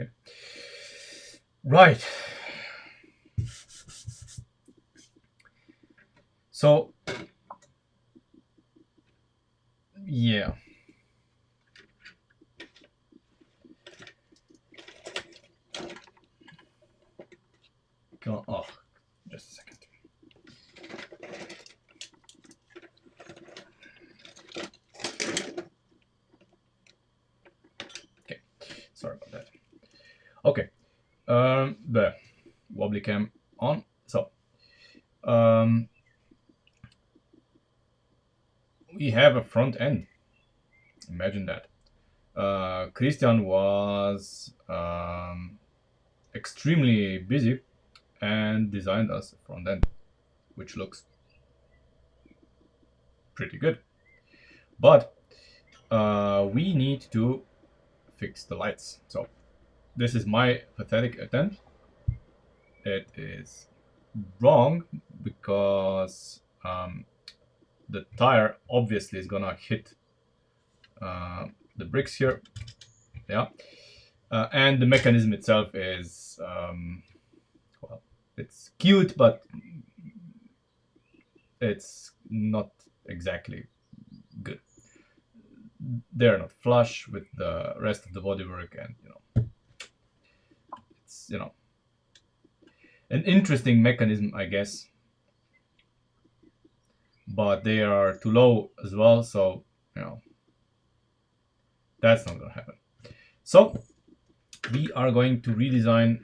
Okay. Right. So yeah. Oh, just a second. Okay, sorry about that. Okay, the wobbly cam on. So, um, we have a front end. Imagine that. Christian was extremely busy and designed us a front end, which looks pretty good. But we need to fix the lights. So this is my pathetic attempt. It is wrong because the tire obviously is gonna hit the bricks here. Yeah, and the mechanism itself is well, it's cute, but it's not exactly good. They're not flush with the rest of the bodywork, and it's an interesting mechanism, I guess, but they are too low as well, so that's not gonna happen. So we are going to redesign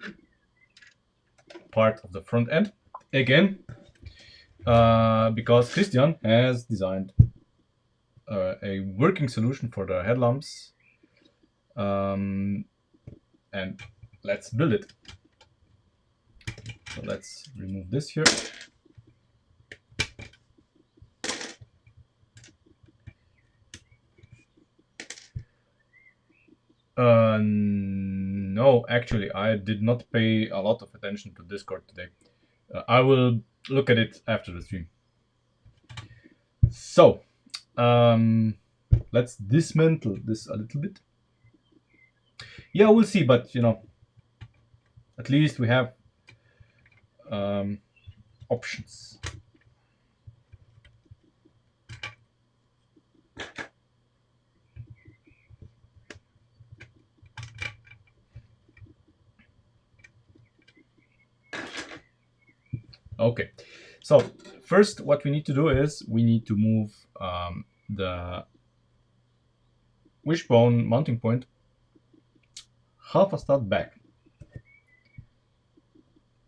part of the front end again, because Christian has designed a working solution for the headlamps, and let's build it. So let's remove this here. No, actually, I did not pay a lot of attention to Discord today. I will look at it after the stream. So, let's dismantle this a little bit. Yeah, we'll see, but at least we have options. Okay, so first what we need to do is we need to move the wishbone mounting point half a stud back.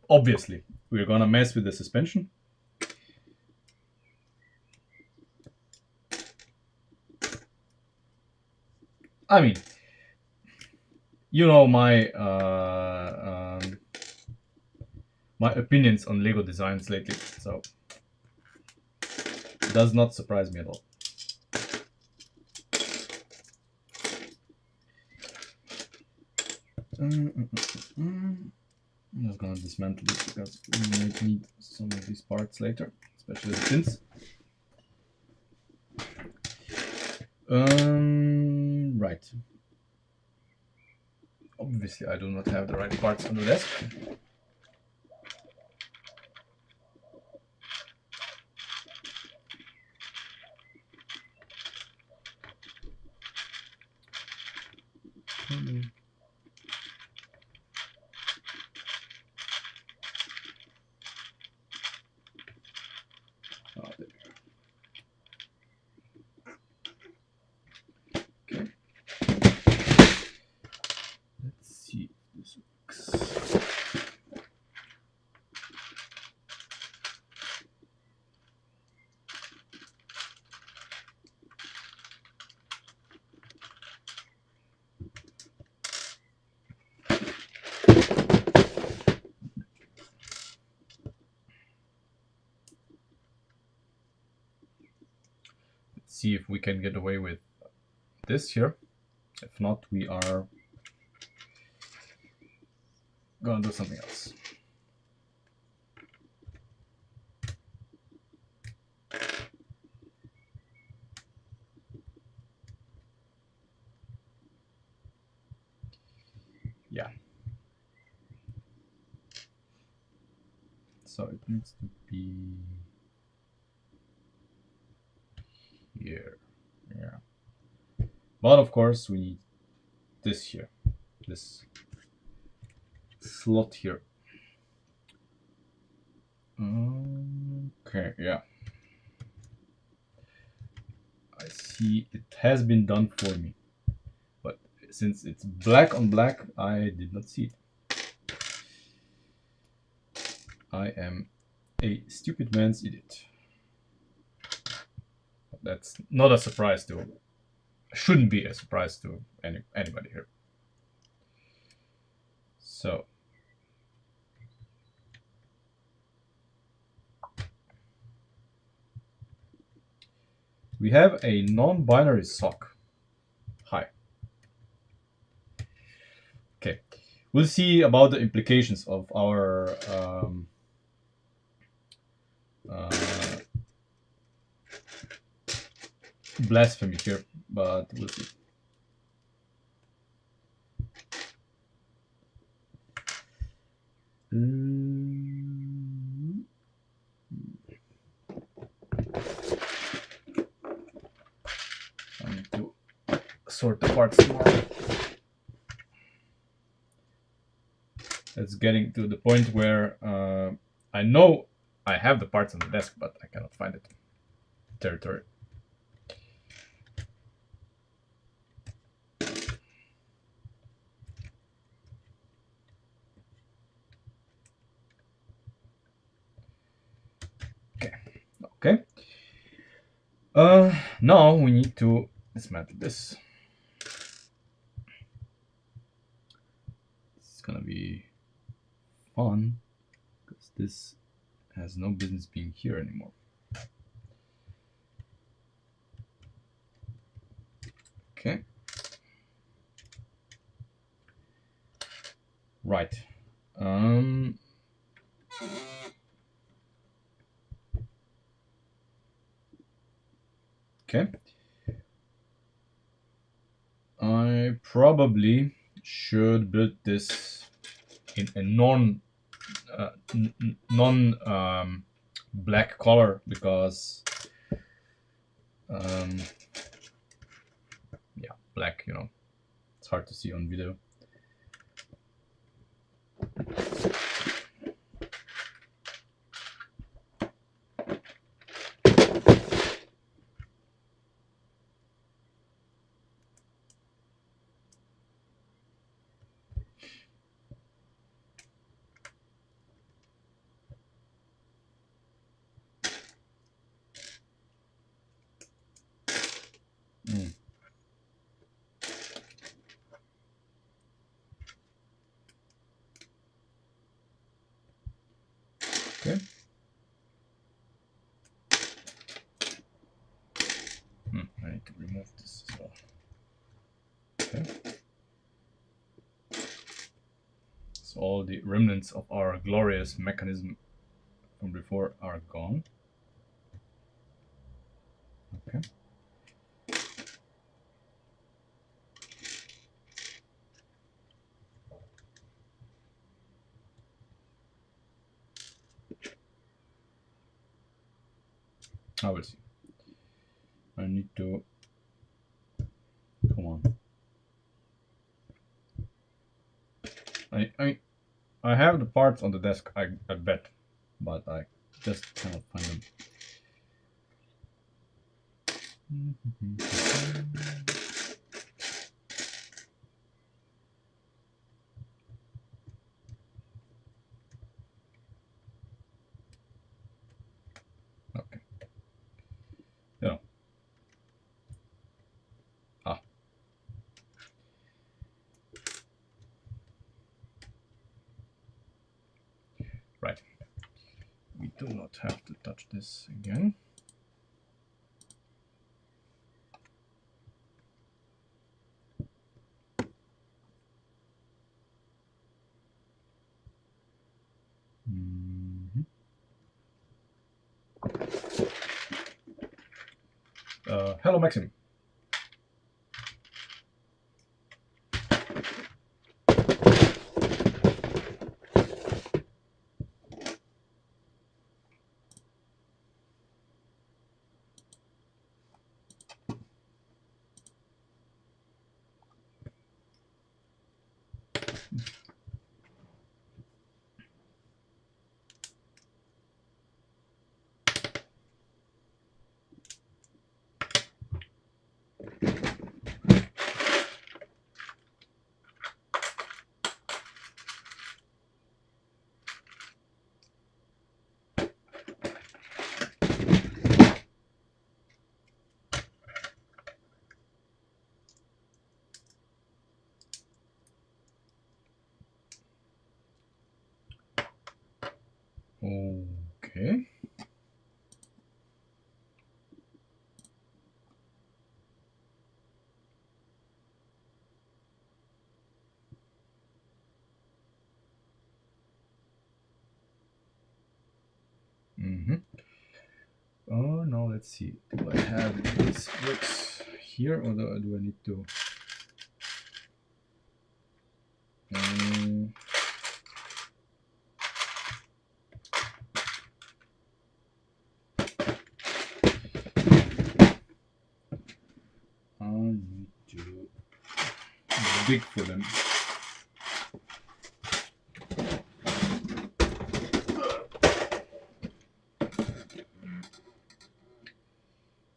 Obviously, we're gonna mess with the suspension. I mean, my opinions on Lego designs lately, so it does not surprise me at all. I'm just gonna dismantle this because we might need some of these parts later, especially the pins. Right. Obviously, I do not have the right parts on the desk. Oh, there we go. Okay. Let's see if this works. Let's see if we can get away with this here. If not, we are gonna do something else. Yeah. So it needs to be here. Yeah. But of course we need this here. This slot here. Okay, yeah. I see it has been done for me. But since it's black on black, I did not see it. I am a stupid man's idiot. That's not a surprise to, shouldn't be a surprise to anybody here. So we have a non-binary sock. Hi. Okay, we'll see about the implications of our blasphemy here, but we'll see. I need to sort the parts more. It's getting to the point where I know I have the parts on the desk, but I cannot find it. Territory. Okay. Now we need to dismantle this. It's gonna be fun because this has no business being here anymore. Okay. Right. Okay. I probably should build this in a non black color because yeah, black, you know, it's hard to see on video. Okay. I need to remove this as well. Okay. So all the remnants of our glorious mechanism from before are gone. Okay. I will see. I need to. Come on. I have the parts on the desk. I bet, but I just cannot find them. Okay. Yeah. Ah. Right. We do not have to touch this again. Hello, Maxim. Okay. Oh, now let's see. Do I have these bricks here, or do I need to? I need to dig for them.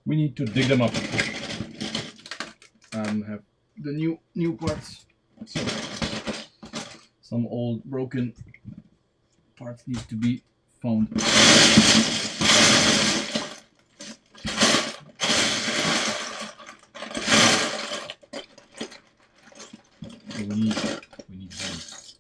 We need to dig them up and have the new parts. So some old broken parts need to be found. So we need these.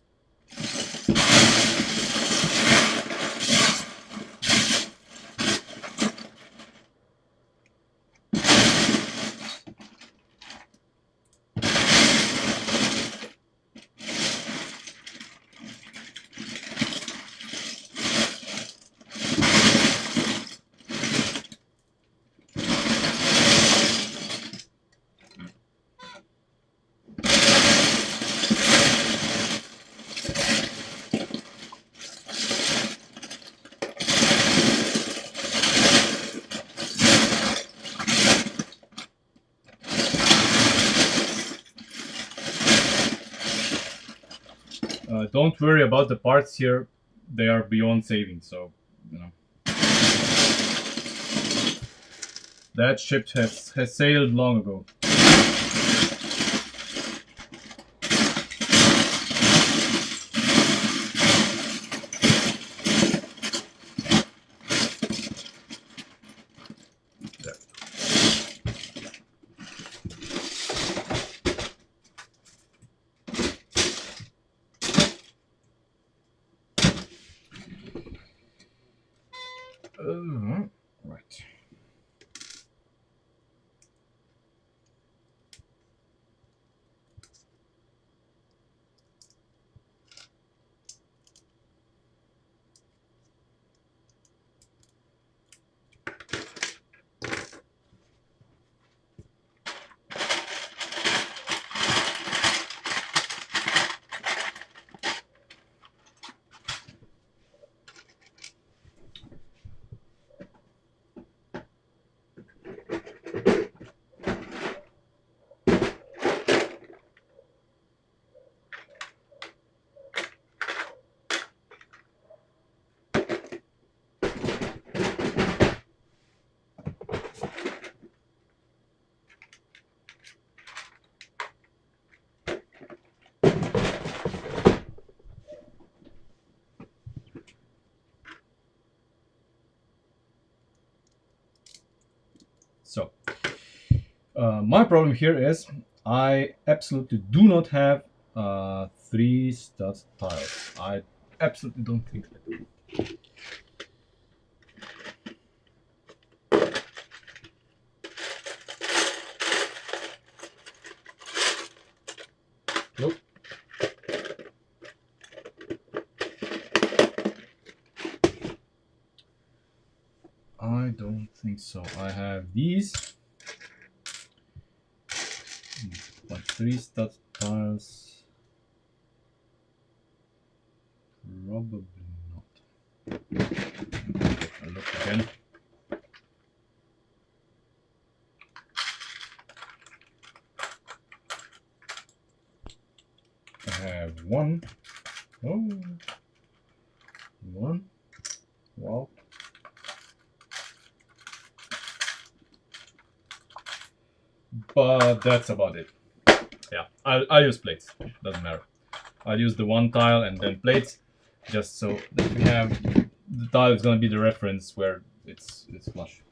Don't worry about the parts here; they are beyond saving. So you know that ship has sailed long ago. Right. So my problem here is I absolutely do not have 3 stud tiles. I absolutely don't think I do. Nope. I don't think so. I have these, but 3 stud tiles, probably not. I look again. I have one. Oh, one. Wow. But that's about it. Yeah, I'll use plates. Doesn't matter. I'll use the one tile and then plates, just so that we have the tile is going to be the reference where it's flush.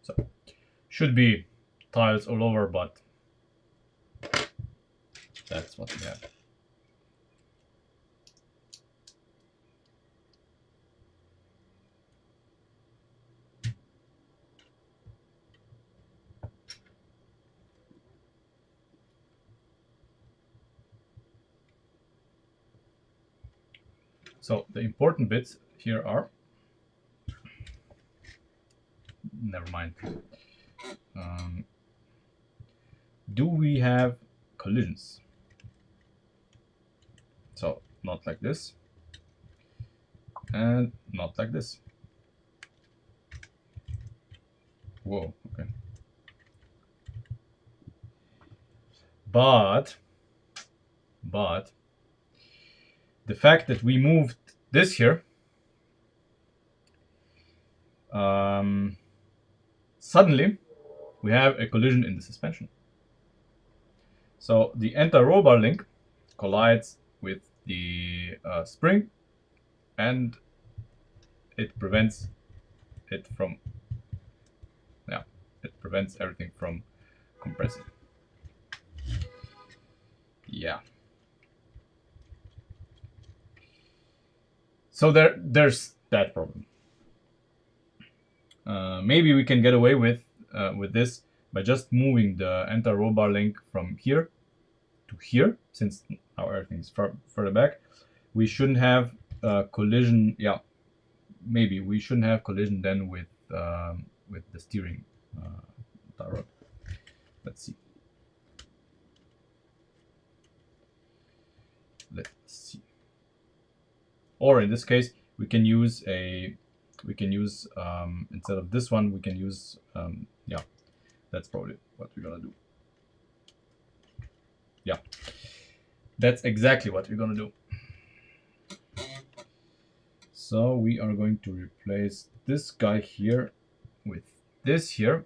So should be tiles all over, but that's what we have. So the important bits here are, never mind. Do we have collisions? So not like this, and not like this. Whoa, okay. But the fact that we moved this here, suddenly we have a collision in the suspension. So the anti-roll bar link collides with the spring, and it prevents it from, yeah, it prevents everything from compressing. Yeah. So there's that problem. Maybe we can get away with this by just moving the anti-roll bar link from here to here, since now everything's further back. We shouldn't have collision. Yeah, maybe we shouldn't have collision then with the steering tie rod. Let's see. Let's see. Or in this case, we can use instead of this one, we can use yeah. That's probably what we're gonna do. Yeah, that's exactly what we're gonna do. So we are going to replace this guy here with this here,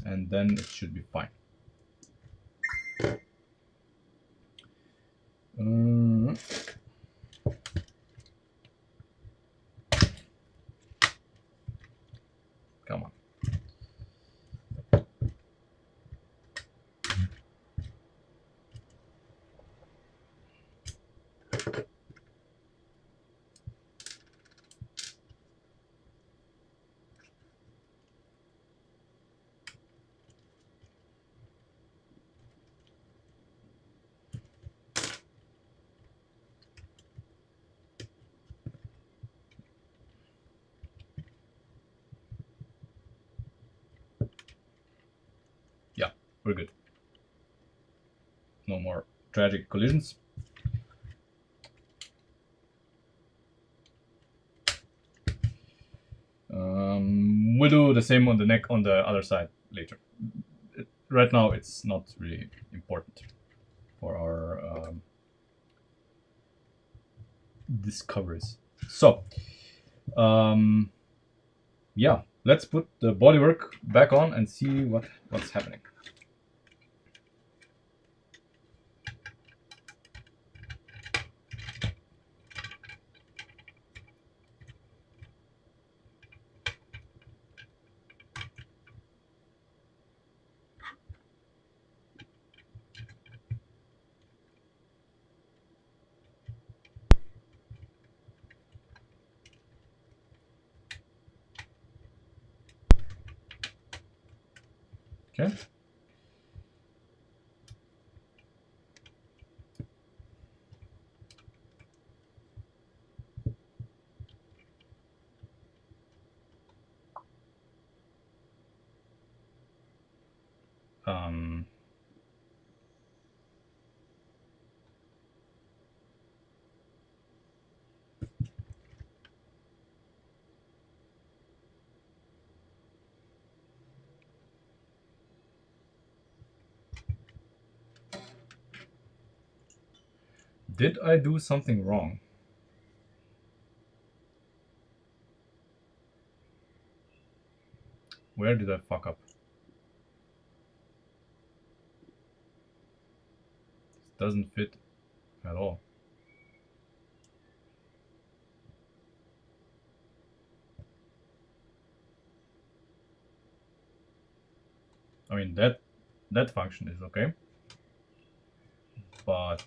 and then it should be fine. Come on. Yeah, we're good. No more tragic collisions. We'll do the same on the neck on the other side later. Right now, it's not really important for our discoveries. So, yeah, let's put the bodywork back on and see what's happening. Okay. Um, did I do something wrong? Where did I fuck up? This doesn't fit at all. I mean, that function is okay, but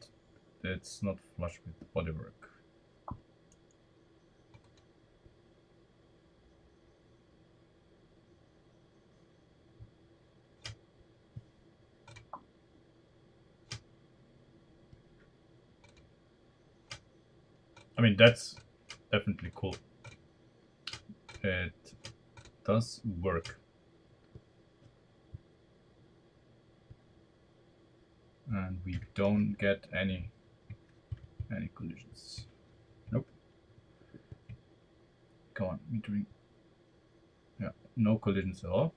it's not flush with bodywork. I mean, that's definitely cool. It does work. And we don't get any collisions. Nope. Come on, metering. Yeah, no collisions at all.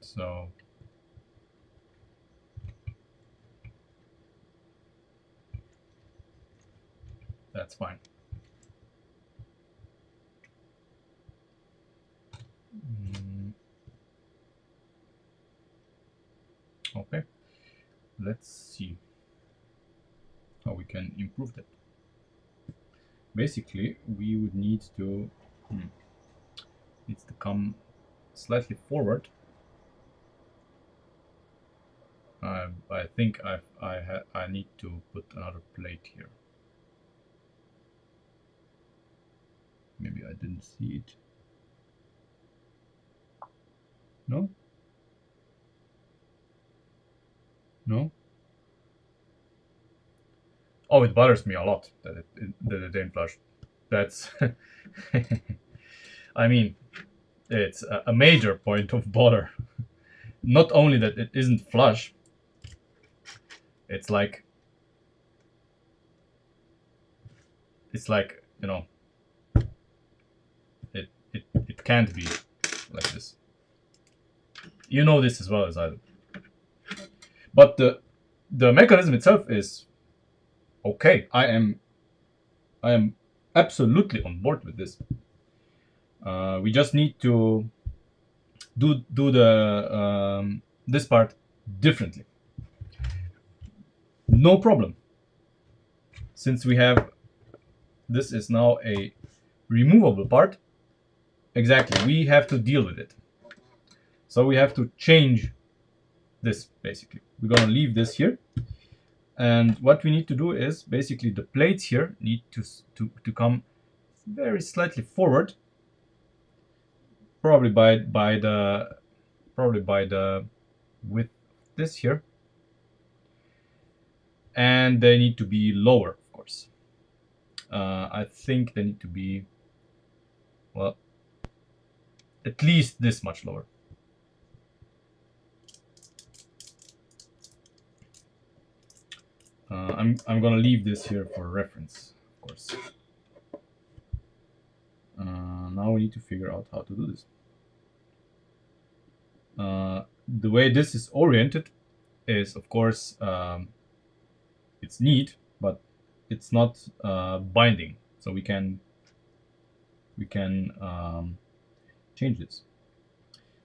So that's fine. Okay, let's see how we can improve that. Basically, we would need to needs to come slightly forward. I think I need to put another plate here. Maybe I didn't see it. No? No? Oh, it bothers me a lot that it didn't flush. That's I mean, it's a major point of bother. Not only that it isn't flush, it's like you know, it can't be like this. You know this as well as I do. But the mechanism itself is okay. I am absolutely on board with this. We just need to do the this part differently. No problem. Since we have this is now a removable part, exactly, we have to deal with it. So we have to change this basically. We're gonna leave this here. And what we need to do is basically the plates here need to come very slightly forward, probably by the width this here, and they need to be lower, of course. I think they need to be, well, at least this much lower. I'm gonna leave this here for reference, of course. Now we need to figure out how to do this. The way this is oriented is, of course, it's neat, but it's not binding. So we can change this.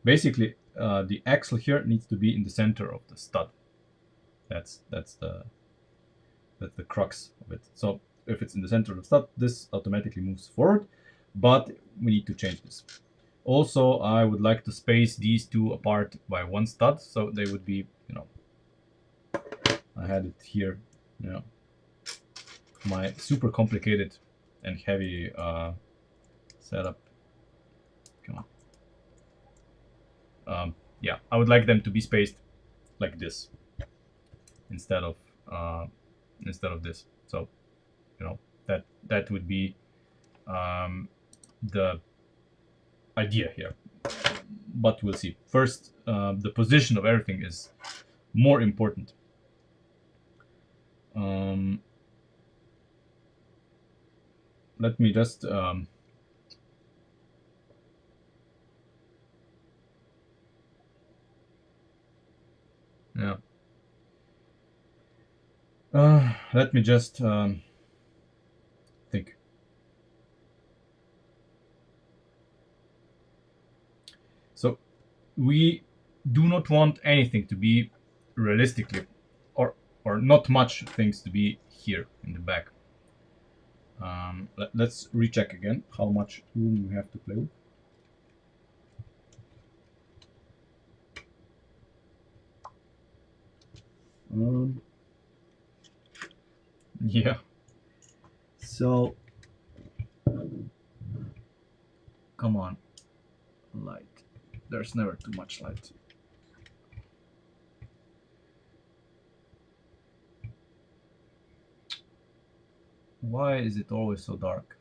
Basically, the axle here needs to be in the center of the stud. That's the crux of it. So if it's in the center of the stud, this automatically moves forward, but we need to change this. Also, I would like to space these two apart by one stud, so they would be, I had it here, my super complicated and heavy setup. Come on. Yeah, I would like them to be spaced like this instead of uh, this. So you know that would be the idea here. But we'll see. First, the position of everything is more important. Um, Let me just yeah. Let me just think. So we do not want anything to be realistically, or not much things to be here in the back. Let's recheck again how much room we have to play with. Um, yeah. So come on, light. There's never too much light. Why is it always so dark?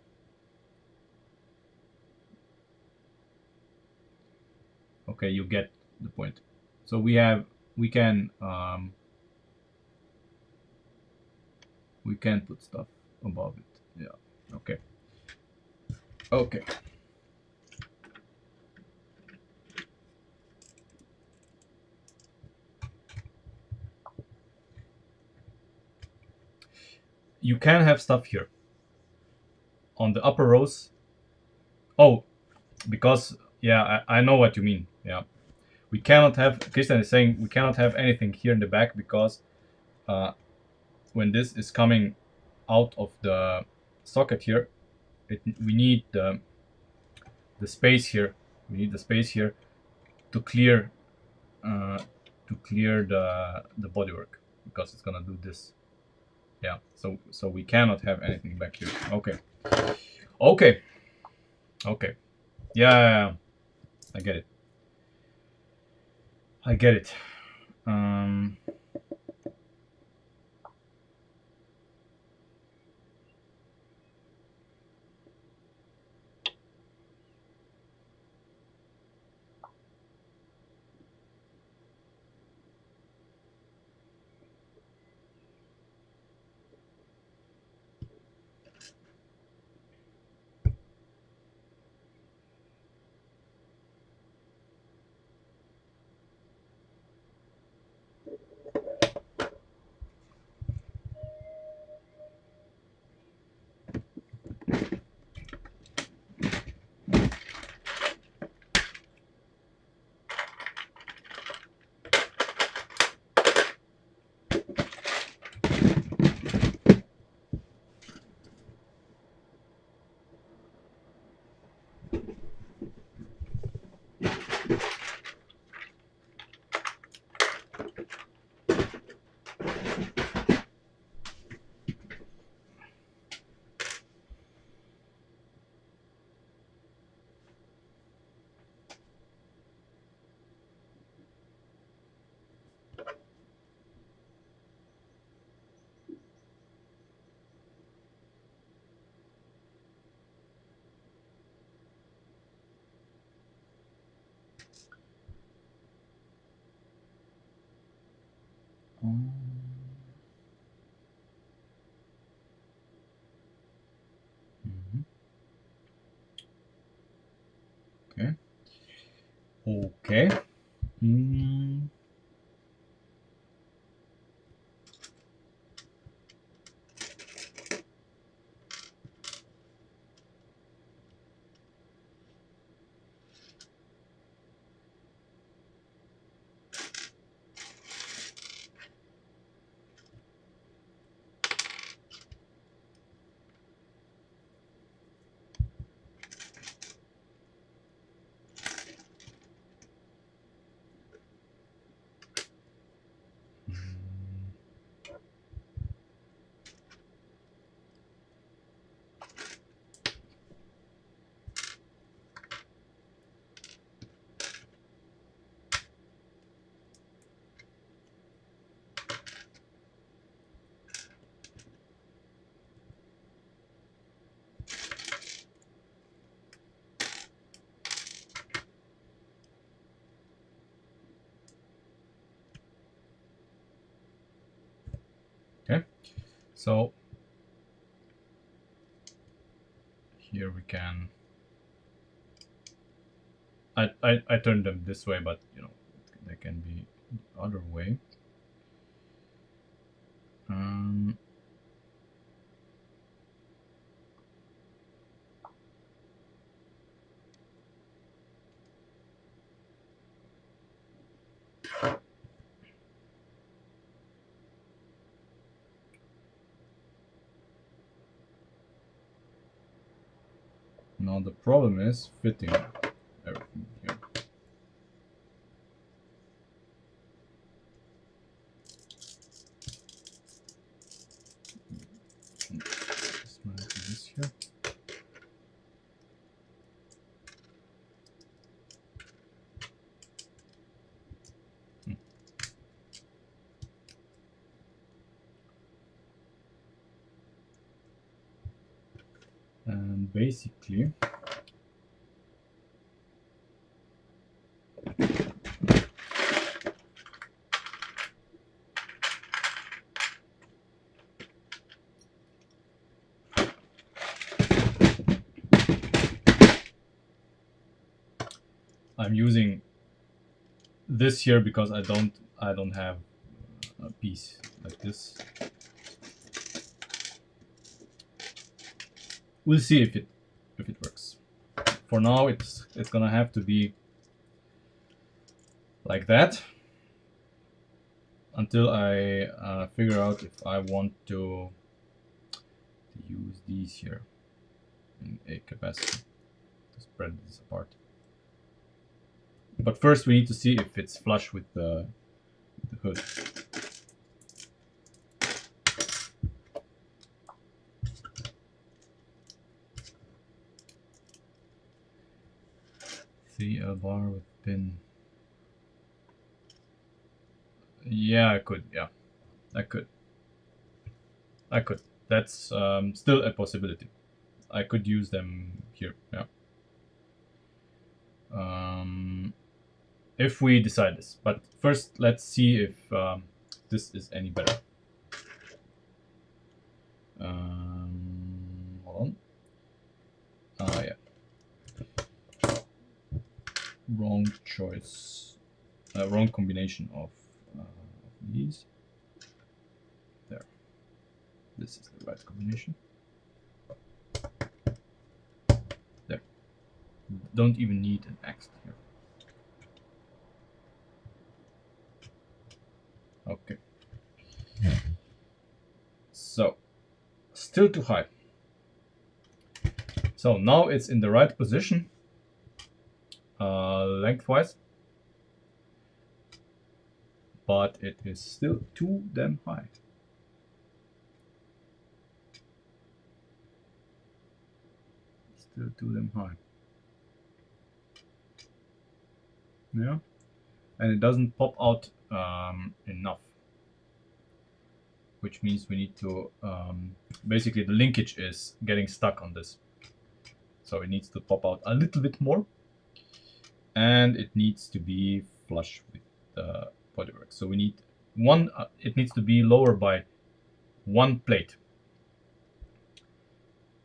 Okay, you get the point. So we can put stuff above it. Yeah. Okay. Okay. You can have stuff here on the upper rows. Oh, because yeah, I know what you mean. Yeah, we cannot have. Christian is saying we cannot have anything here in the back because uh, when this is coming out of the socket here, we need the space here. We need the space here to clear uh, the bodywork because it's gonna do this. Yeah, so we cannot have anything back here. Okay, okay, okay. Yeah, I get it. I get it. Um, mhm. Okay. Okay. Mm. Okay, so here we can. I turned them this way, but you know they can be the other way. Um, Now the problem is fitting everything here. This here. And basically, I'm using this here because I don't have a piece like this. We'll see if it works. For now, it's gonna have to be like that until I figure out if I want to use these here in a capacity to spread this apart. But first, we need to see if it's flush with the hood. CL bar with pin. Yeah, I could. Yeah, I could. That's still a possibility. I could use them here. Yeah. If we decide this, but first let's see if this is any better. Hold on. Yeah. Wrong choice. Wrong combination of these. There. This is the right combination. There. Don't even need an X here. Okay. So, still too high. So now it's in the right position, lengthwise, but it is still too damn high. Still too damn high. Yeah, and it doesn't pop out enough, which means we need to basically the linkage is getting stuck on this, so it needs to pop out a little bit more, and it needs to be flush with the bodywork. So we need one. It needs to be lower by one plate.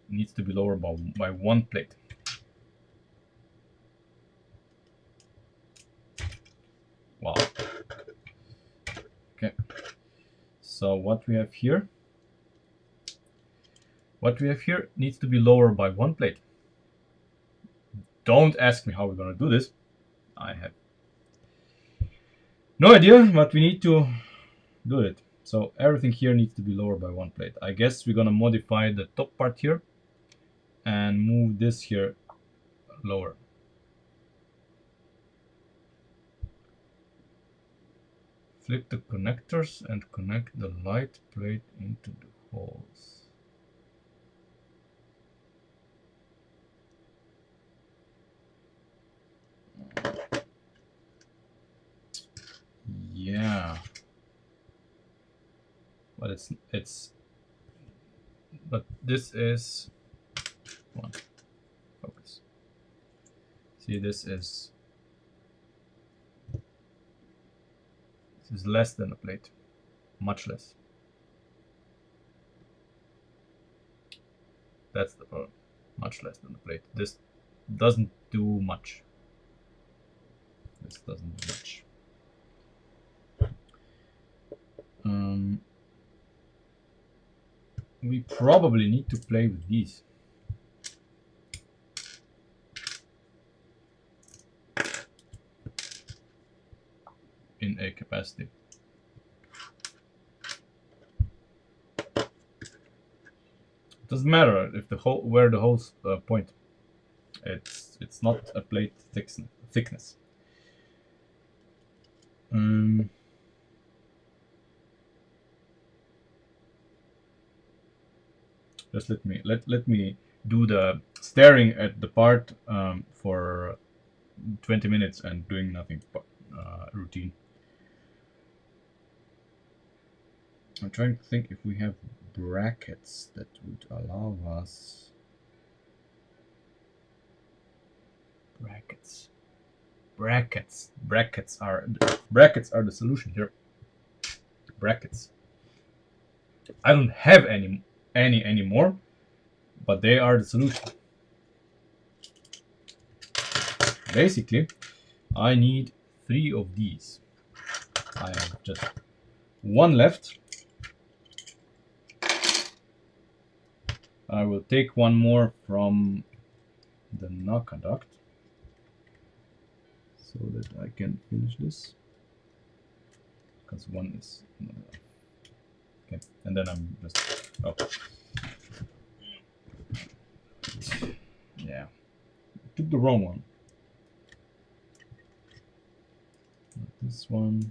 It needs to be lower by one plate. Wow. Okay. So what we have here needs to be lower by one plate. Don't ask me how we're gonna do this. I have no idea, but we need to do it. So everything here needs to be lower by one plate. I guess we're gonna modify the top part here and move this here lower. Flip the connectors and connect the light plate into the holes. Yeah, but but this is one focus. See, this is less than a plate, much less. That's the problem. Much less than the plate. This doesn't do much. This doesn't do much. We probably need to play with these. In a capacity. Doesn't matter if the hole where the holes point. It's not a plate thickness. Just let me do the staring at the part for 20 minutes and doing nothing but routine. I'm trying to think if we have brackets that would allow us. Brackets are the solution here. Brackets. I don't have any anymore, but they are the solution. Basically, I need 3 of these. I have just 1 left. I will take 1 more from the Countach so that I can finish this, because 1 is okay. And then I'm just yeah, I took the wrong one. Not this one.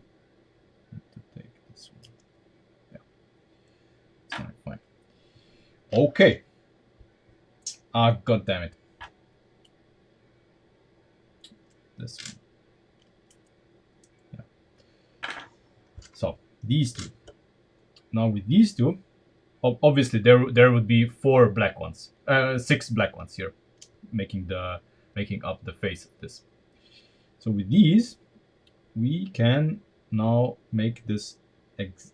I have to take this one. Yeah, it's fine. Okay. Ah, god damn it. This one. Yeah. So these 2. Now with these 2, obviously there would be 4 black ones, 6 black ones here, making up the face of this. So with these, we can now make this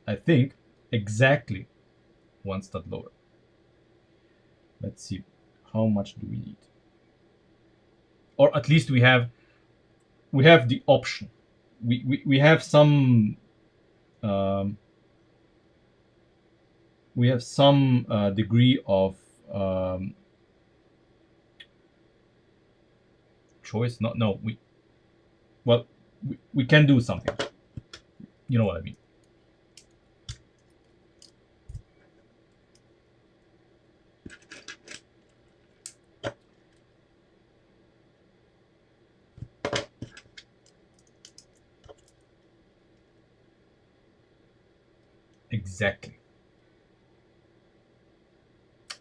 I think exactly 1 stud lower. Let's see, how much do we need? Or at least we have the option. We have some degree of choice. No, we can do something. You know what I mean.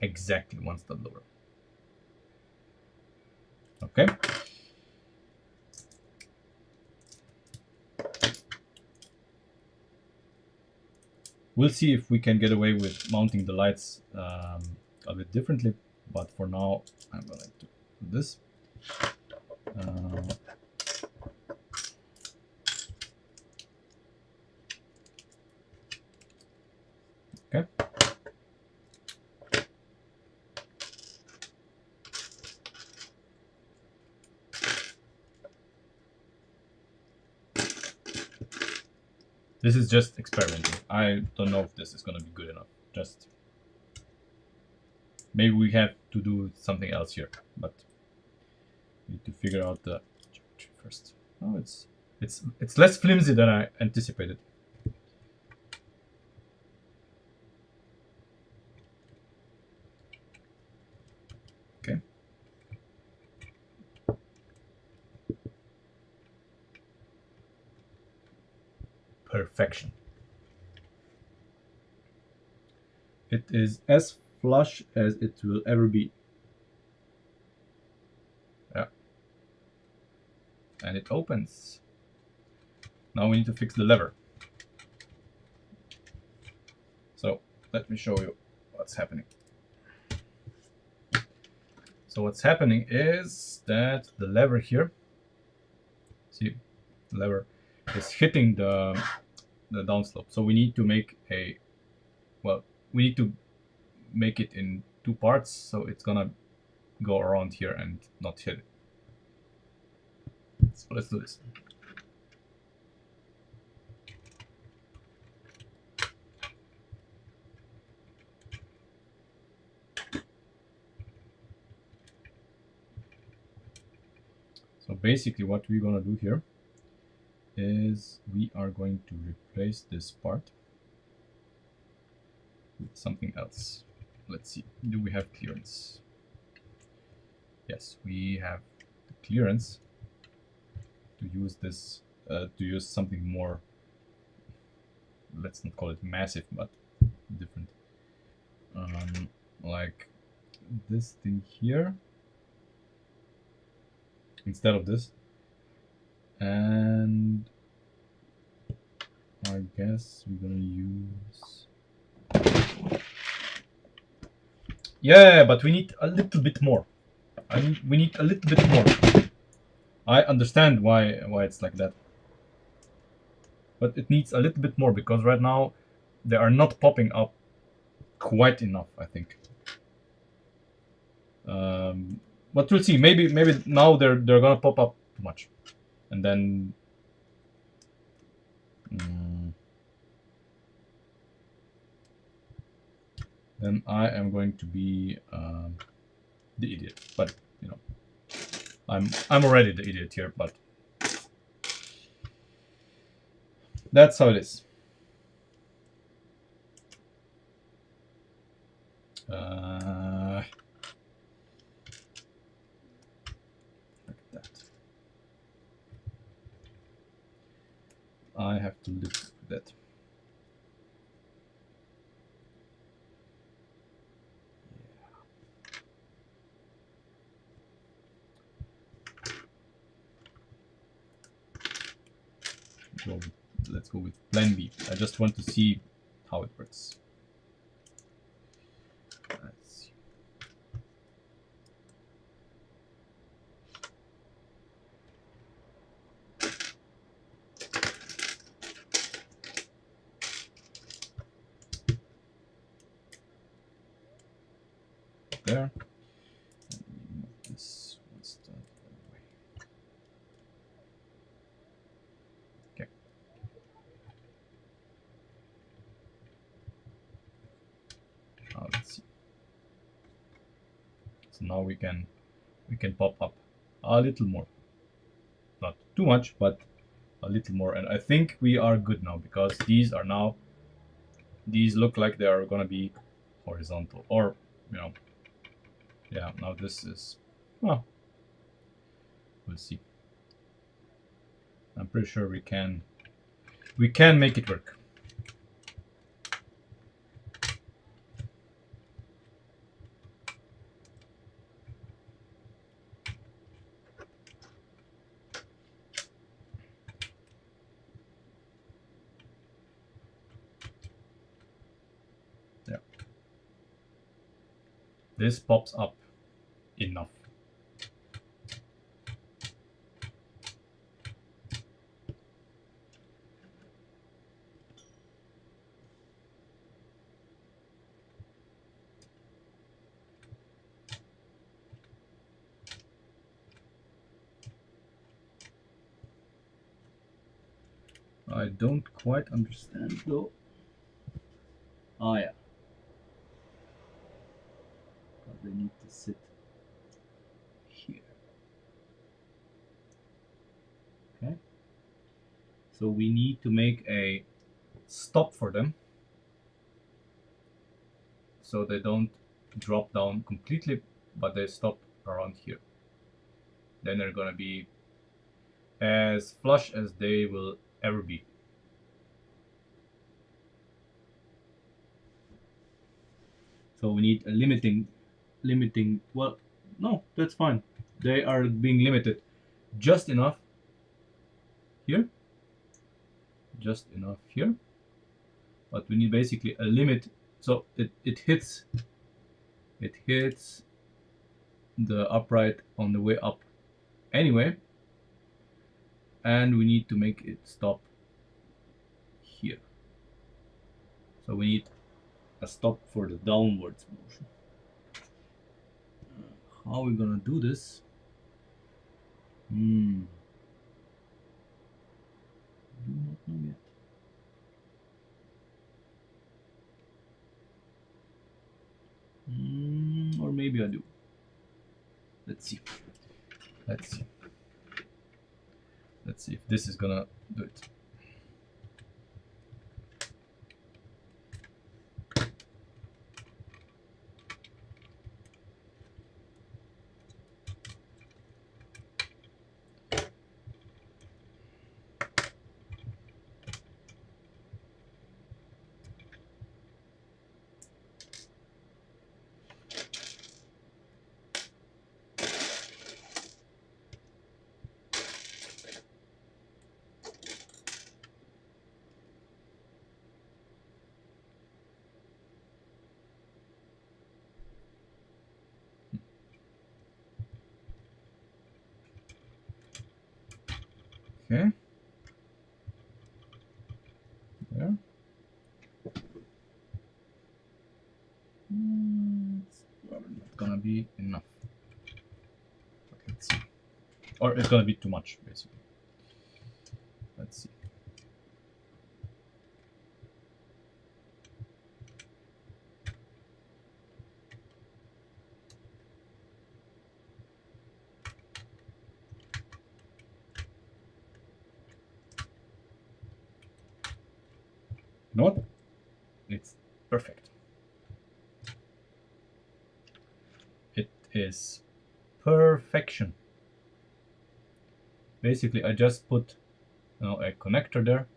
Exactly 1 stud lower. Okay. We'll see if we can get away with mounting the lights a bit differently, but for now I'm going to do this. Okay. This is just experimenting. I don't know if this is going to be good enough. Just maybe we have to do something else here, but we need to figure out the geometry first. Oh, it's less flimsy than I anticipated. Okay. Perfection. It is as flush as it will ever be. Yeah. And it opens. Now we need to fix the lever. So let me show you what's happening. So what's happening is that the lever here, see, the lever is hitting the downslope. So we need to make we need to make it in two parts, so it's gonna go around here and not hit it. So let's do this. So basically what we're gonna do here is we are going to replace this part with something else. Let's see, do we have clearance? Yes, we have the clearance to use this, to use something more, let's not call it massive, but different. Like this thing here instead of this. And I guess we're gonna use... Yeah, but we need a little bit more. We need a little bit more. I understand why it's like that. But it needs a little bit more because right now they are not popping up quite enough, I think. But we'll see. Maybe now they're gonna pop up too much, and then then I am going to be the idiot. But you know, I'm already the idiot here. But that's how it is. Like that. I have to live with that. So let's go with plan B. I just want to see how it works. Let's see. There. And we move this one step away. Okay. Now let's see. So now we can pop up a little more. Not too much, but a little more. And I think we are good now because these are now, these look like they are gonna be horizontal, or you know, yeah. Now this is, well, we'll see. I'm pretty sure we can make it work. Yeah. This pops up enough. I don't quite understand though. Oh yeah. But they need to sit here. Okay. So we need to make a stop for them so they don't drop down completely, but they stop around here. Then they're gonna be as flush as they will ever be. So we need a limiting, well, no, that's fine. They are being limited just enough here, just enough here, but we need basically a limit so it hits the upright on the way up anyway, and we need to make it stop here. So we need a stop for the downwards motion. How are we gonna do this? Do not know yet. Or maybe I do. Let's see. Let's see. Let's see if this is gonna do it. Okay. There. It's probably not gonna be enough. But let's see. Or it's gonna be too much, basically. Let's see. You know what? It's perfect. It is perfection. Basically, I just put a connector there,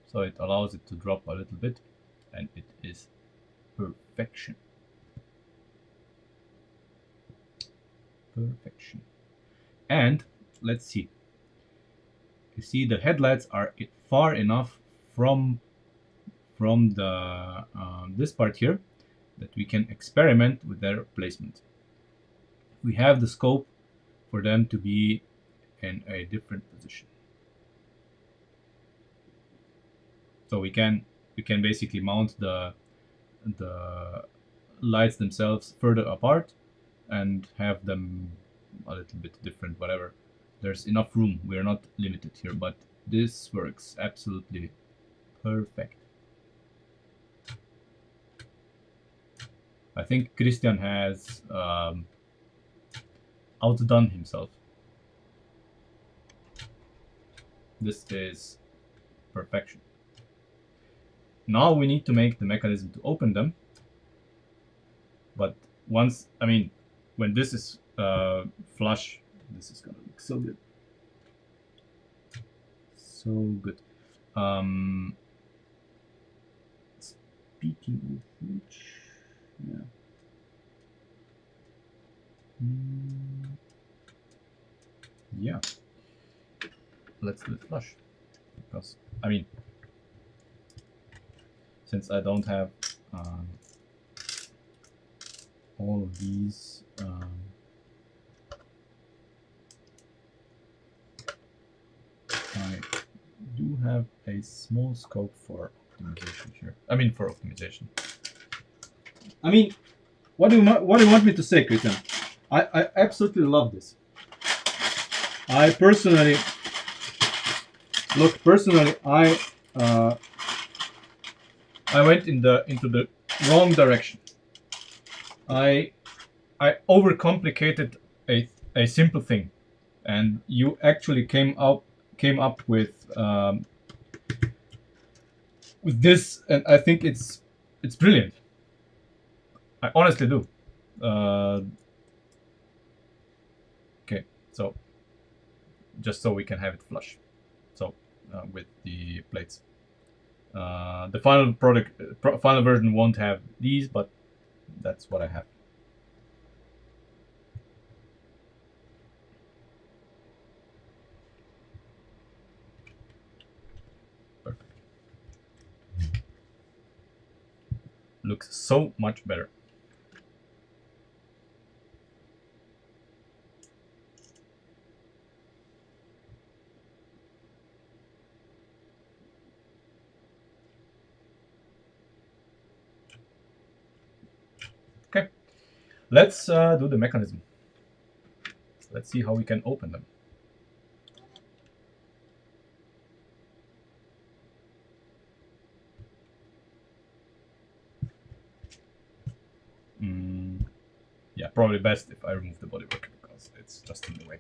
so it allows it to drop a little bit, and it is perfection. Perfection. And let's see. You see, the headlights are far enough from the this part here that we can experiment with their placement. We have the scope for them to be in a different position. So we can basically mount the lights themselves further apart and have them a little bit different, whatever. There's enough room. We're not limited here, but this works absolutely perfect. I think Christian has outdone himself. This is perfection. Now we need to make the mechanism to open them. But once, I mean, when this is flush, this is gonna look so good. So good. Speaking of which, yeah. Yeah. Let's do it flush. Because, I mean, since I don't have all of these I do have a small scope for optimization here. I mean, for optimization. I mean, what do you want me to say, Christian? I absolutely love this. I personally I went into the wrong direction. I overcomplicated a simple thing, and you actually came up with this, and I think it's brilliant. I honestly do. Okay, so just so we can have it flush, so with the plates. The final final version won't have these, but that's what I have. Perfect. Looks so much better. Okay. Let's do the mechanism. Let's see how we can open them. Yeah, probably best if I remove the bodywork because it's just in the way.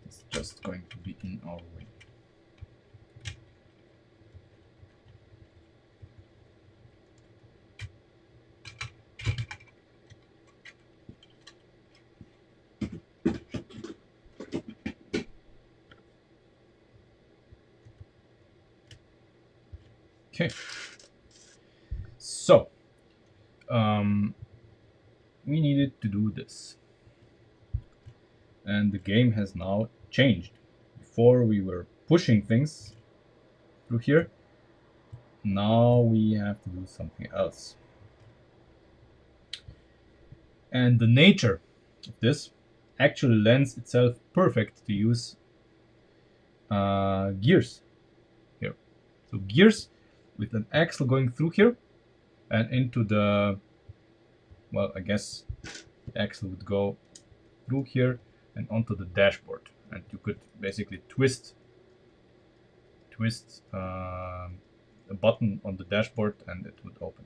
It's just going to be in our way. Okay. So, we needed to do this. And the game has now changed. Before we were pushing things through here. Now we have to do something else. And the nature of this actually lends itself perfect to use gears here. So gears with an axle going through here and into the, well, I guess the axle would go through here and onto the dashboard, and you could basically twist a button on the dashboard and it would open.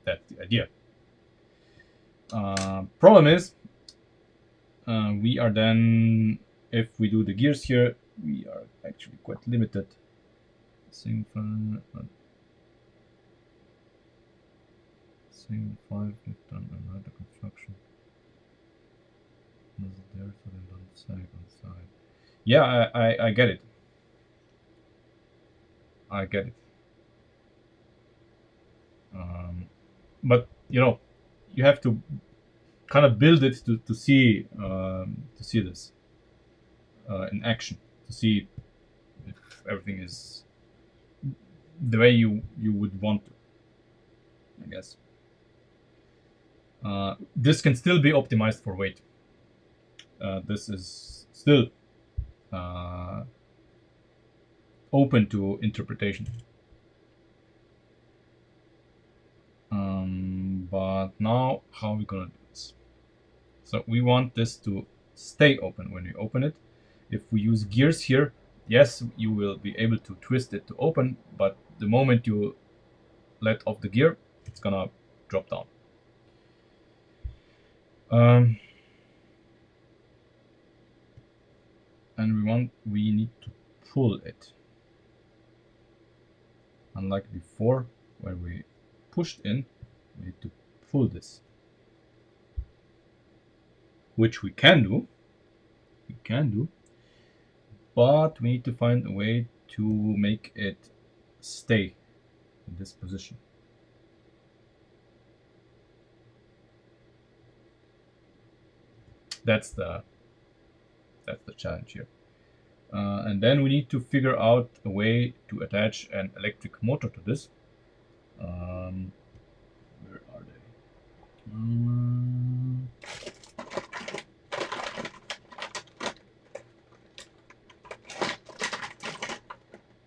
That's the idea. Problem is, we are then, if we do the gears here, we are actually quite limited. Sing 5, we've done another construction. Is it there so they don't sag on the side? Yeah, I get it. I get it. But you know, you have to kind of build it to see this in action, to see if everything is the way you would want to, I guess. This can still be optimized for weight. This is still open to interpretation. But now, how are we gonna do this? So we want this to stay open when we open it. If we use gears here, yes, you will be able to twist it to open, but the moment you let off the gear, it's gonna drop down. And we need to pull it. Unlike before, where we pushed in, we need to pull this. Which we can do. But we need to find a way to make it stay in this position. That's the challenge here. And then we need to figure out a way to attach an electric motor to this. Where are they?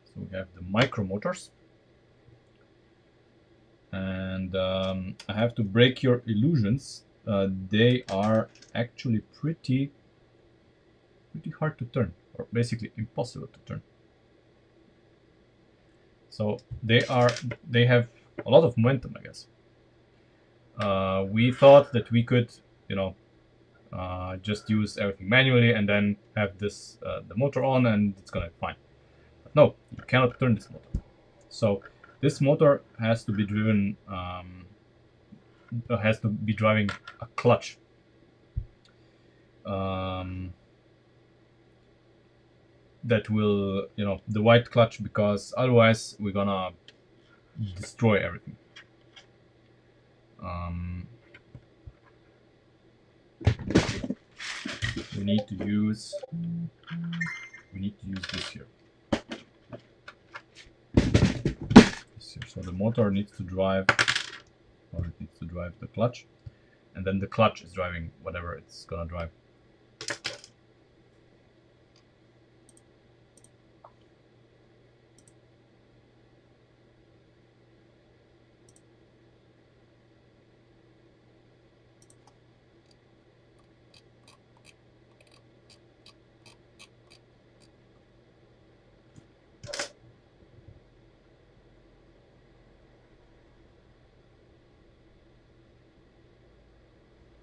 So we have the micro motors. And I have to break your illusions. They are actually pretty hard to turn, or basically impossible to turn. So they have a lot of momentum, I guess. We thought that we could, just use everything manually and then have this the motor on and it's gonna be fine. But no, you cannot turn this motor. So this motor has to be driven, has to be driving a clutch. That will, the white clutch, because otherwise we're gonna destroy everything. We need to use this here. So the motor needs to drive, or it needs to drive the clutch, and then the clutch is driving whatever it's gonna drive.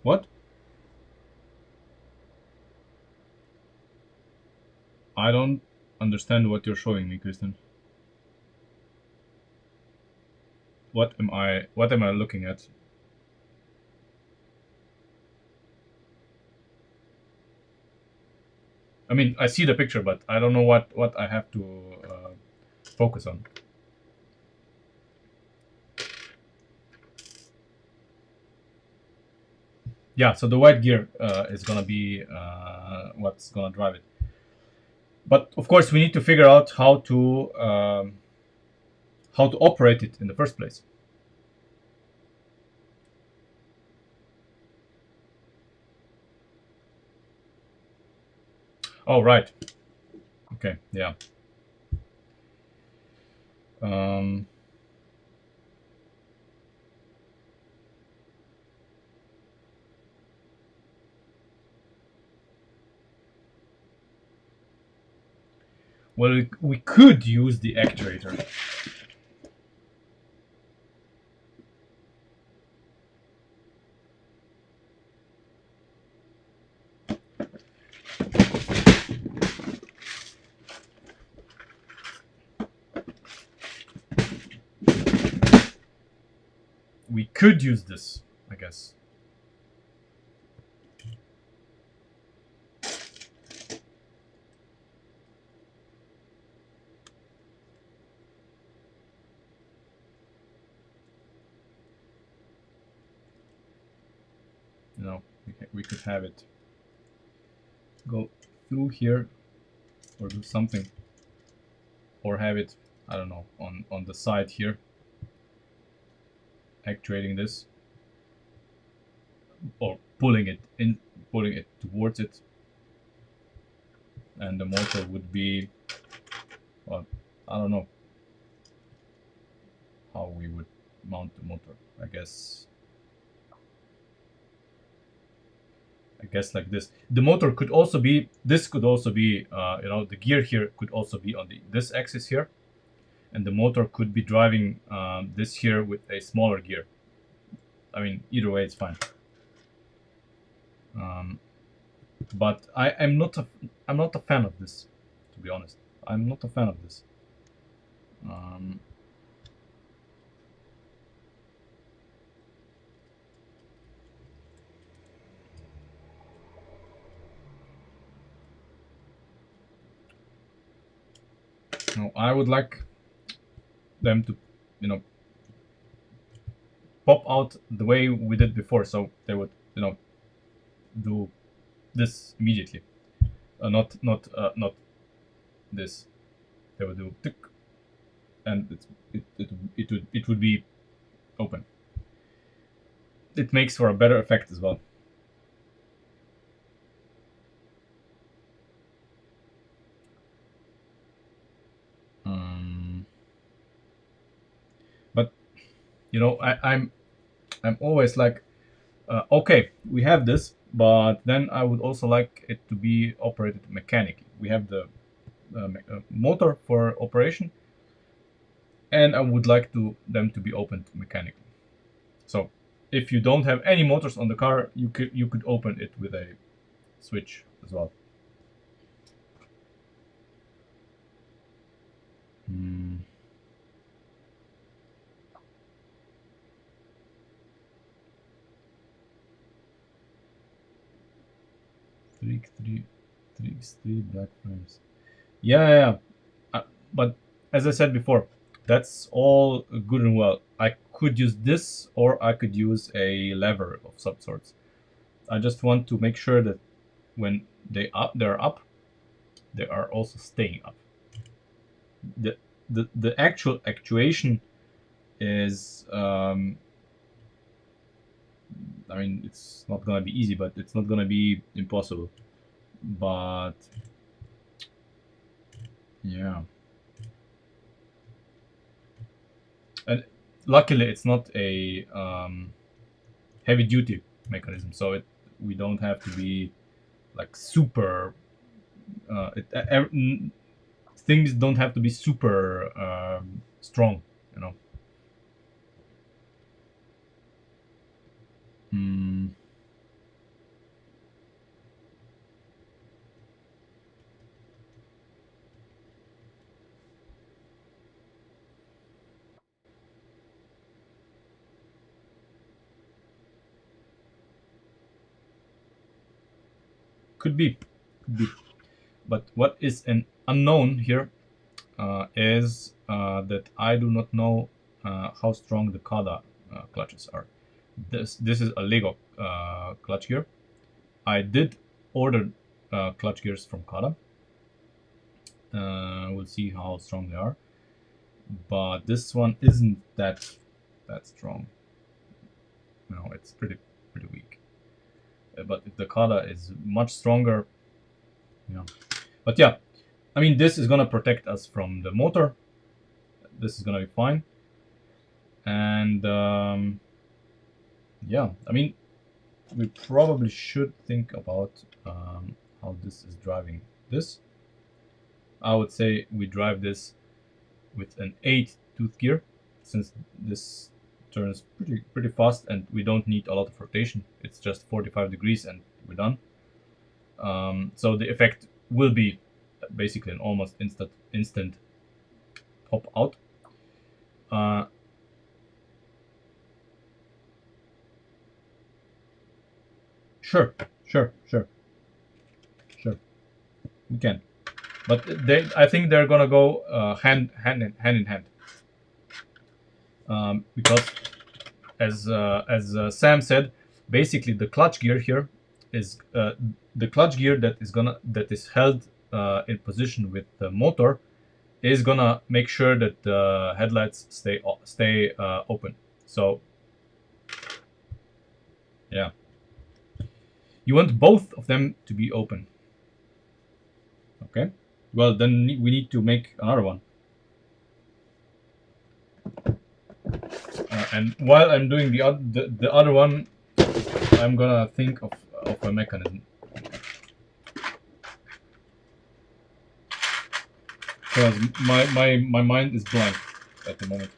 What? I don't understand what you're showing me, Kristen. What am I looking at? I mean, I see the picture, but I don't know what I have to focus on. Yeah, so the white gear is gonna be what's gonna drive it. But of course, we need to figure out how to operate it in the first place. Oh, right. Okay. Yeah. Um, well, we could use the actuator. We could use this, I guess. You know, we could have it go through here or do something, or have it, I don't know, on the side here, actuating this, or pulling it towards it, and the motor would be, well, I don't know how we would mount the motor. I guess like this. The motor could also be, this could also be, the gear here could also be on this axis here, and the motor could be driving this here with a smaller gear. I mean, either way, it's fine. But I'm not a fan of this, to be honest. I'm not a fan of this. Um, no, I would like them to, you know, pop out the way we did before, so they would, do this immediately. Not this. They would do tick, and it would be open. It makes for a better effect as well. Um, but I'm always like, okay, we have this, but then I would also like it to be operated mechanically. We have the motor for operation, and I would like them to be opened mechanically. So if you don't have any motors on the car, you could open it with a switch as well. Hmm. 3 black frames. Yeah, yeah, yeah. But as I said before, that's all good and well. I could use this, or I could use a lever of some sorts. I just want to make sure that when they're up, they are also staying up. The the actual actuation is, I mean, it's not gonna be easy, but it's not gonna be impossible. But yeah, and luckily it's not a heavy duty mechanism, so we don't have to be like super. Things don't have to be super strong, you know. Hmm. Could be, could be. But what is an unknown here is that I do not know how strong the Kada clutches are. This is a Lego clutch gear. I did order clutch gears from Kada. We'll see how strong they are, but this one isn't that strong. No, it's pretty weak. But if the Kada is much stronger, yeah. But yeah, I mean, this is gonna protect us from the motor. This is gonna be fine. And yeah, I mean, we probably should think about how this is driving this. I would say we drive this with an 8-tooth gear, since this turns pretty fast and we don't need a lot of rotation. It's just 45 degrees and we're done. So the effect will be basically an almost instant pop out. Uh, sure, sure, sure, sure. We can, but I think they're gonna go hand in hand, because as Sam said, basically the clutch gear here is the clutch gear that is held in position with the motor is gonna make sure that the headlights stay open. So yeah, you want both of them to be open. Okay. Well, then we need to make another one. And while I'm doing the other one, I'm gonna think of a mechanism. Because my mind is blank at the moment.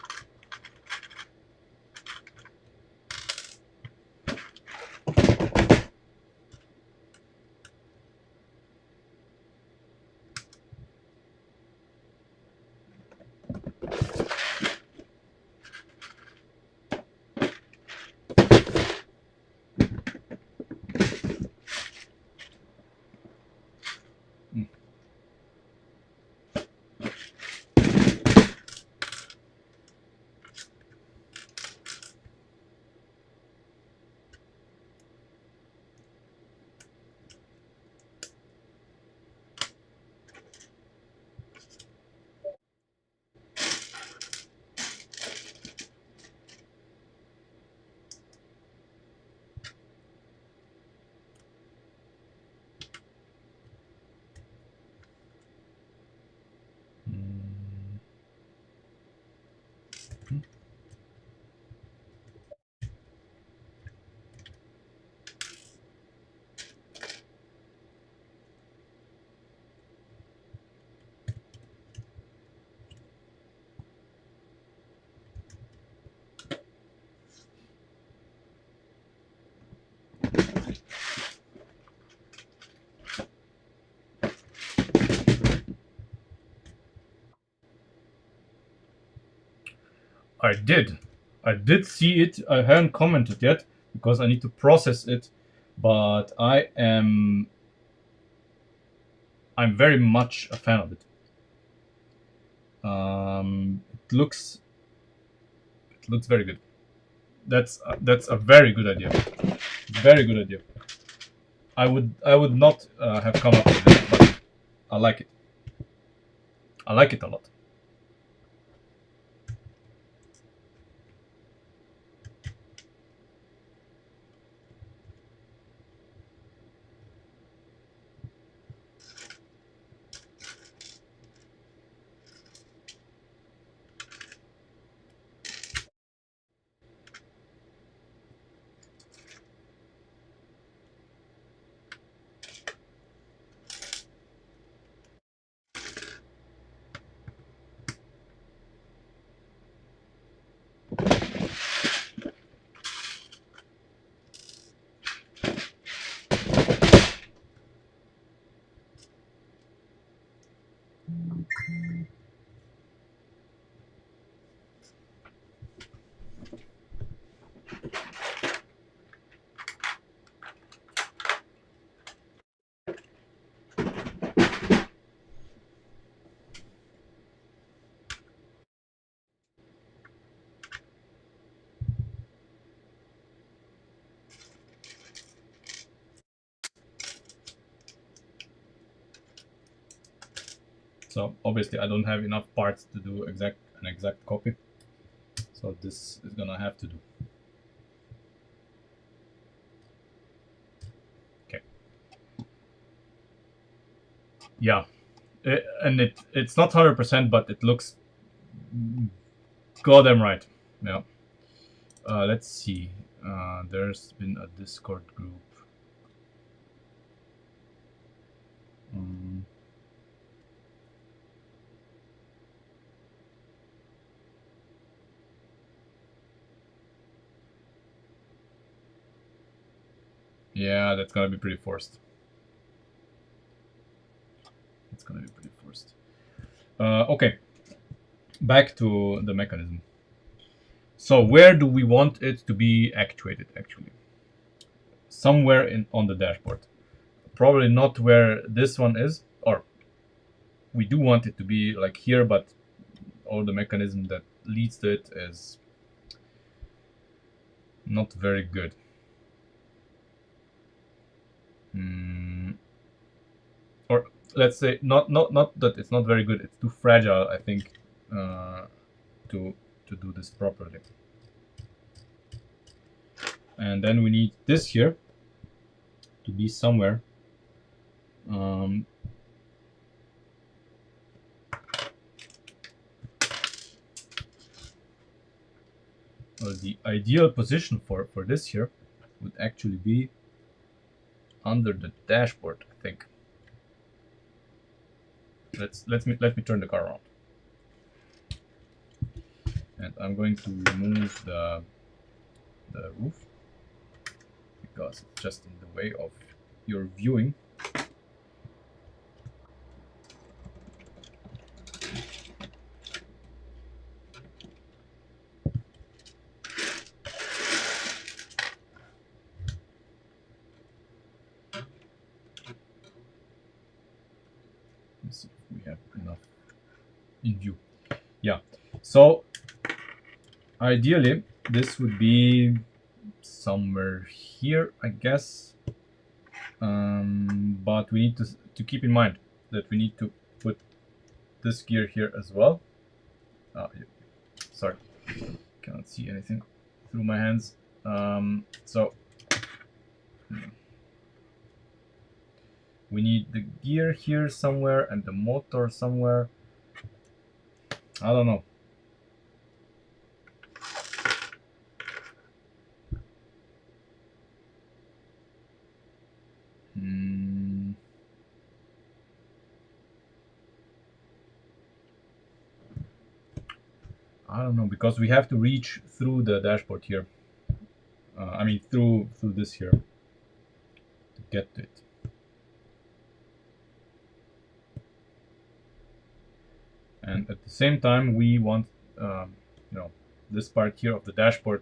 I did. I did see it. I haven't commented yet because I need to process it. But I'm very much a fan of it. It looks very good. That's a very good idea. Very good idea. I would not have come up with that, but I like it. I like it a lot. So obviously I don't have enough parts to do an exact copy. So this is gonna have to do. Okay. Yeah, and it's not 100%, but it looks goddamn right. Yeah. Let's see. There's been a Discord group. Um, yeah, that's gonna be pretty forced. It's gonna be pretty forced. Okay, back to the mechanism. So where do we want it to be actuated? Actually, somewhere in on the dashboard. Probably not where this one is, or we do want it to be like here, but all the mechanism that leads to it is not very good. Or let's say not that it's not very good. It's too fragile, I think, uh, to do this properly. And then we need this here to be somewhere. Um, well, the ideal position for this here would actually be under the dashboard, I think. Let me turn the car around, and I'm going to remove the roof because it's just in the way of your viewing. Let's see if we have enough in view. Yeah, so ideally this would be somewhere here, I guess. But we need to keep in mind that we need to put this gear here as well. Sorry, cannot see anything through my hands. So we need the gear here somewhere and the motor somewhere. I don't know. I don't know, because we have to reach through the dashboard here. I mean through this here to get to it. And at the same time, we want, you know, this part here of the dashboard.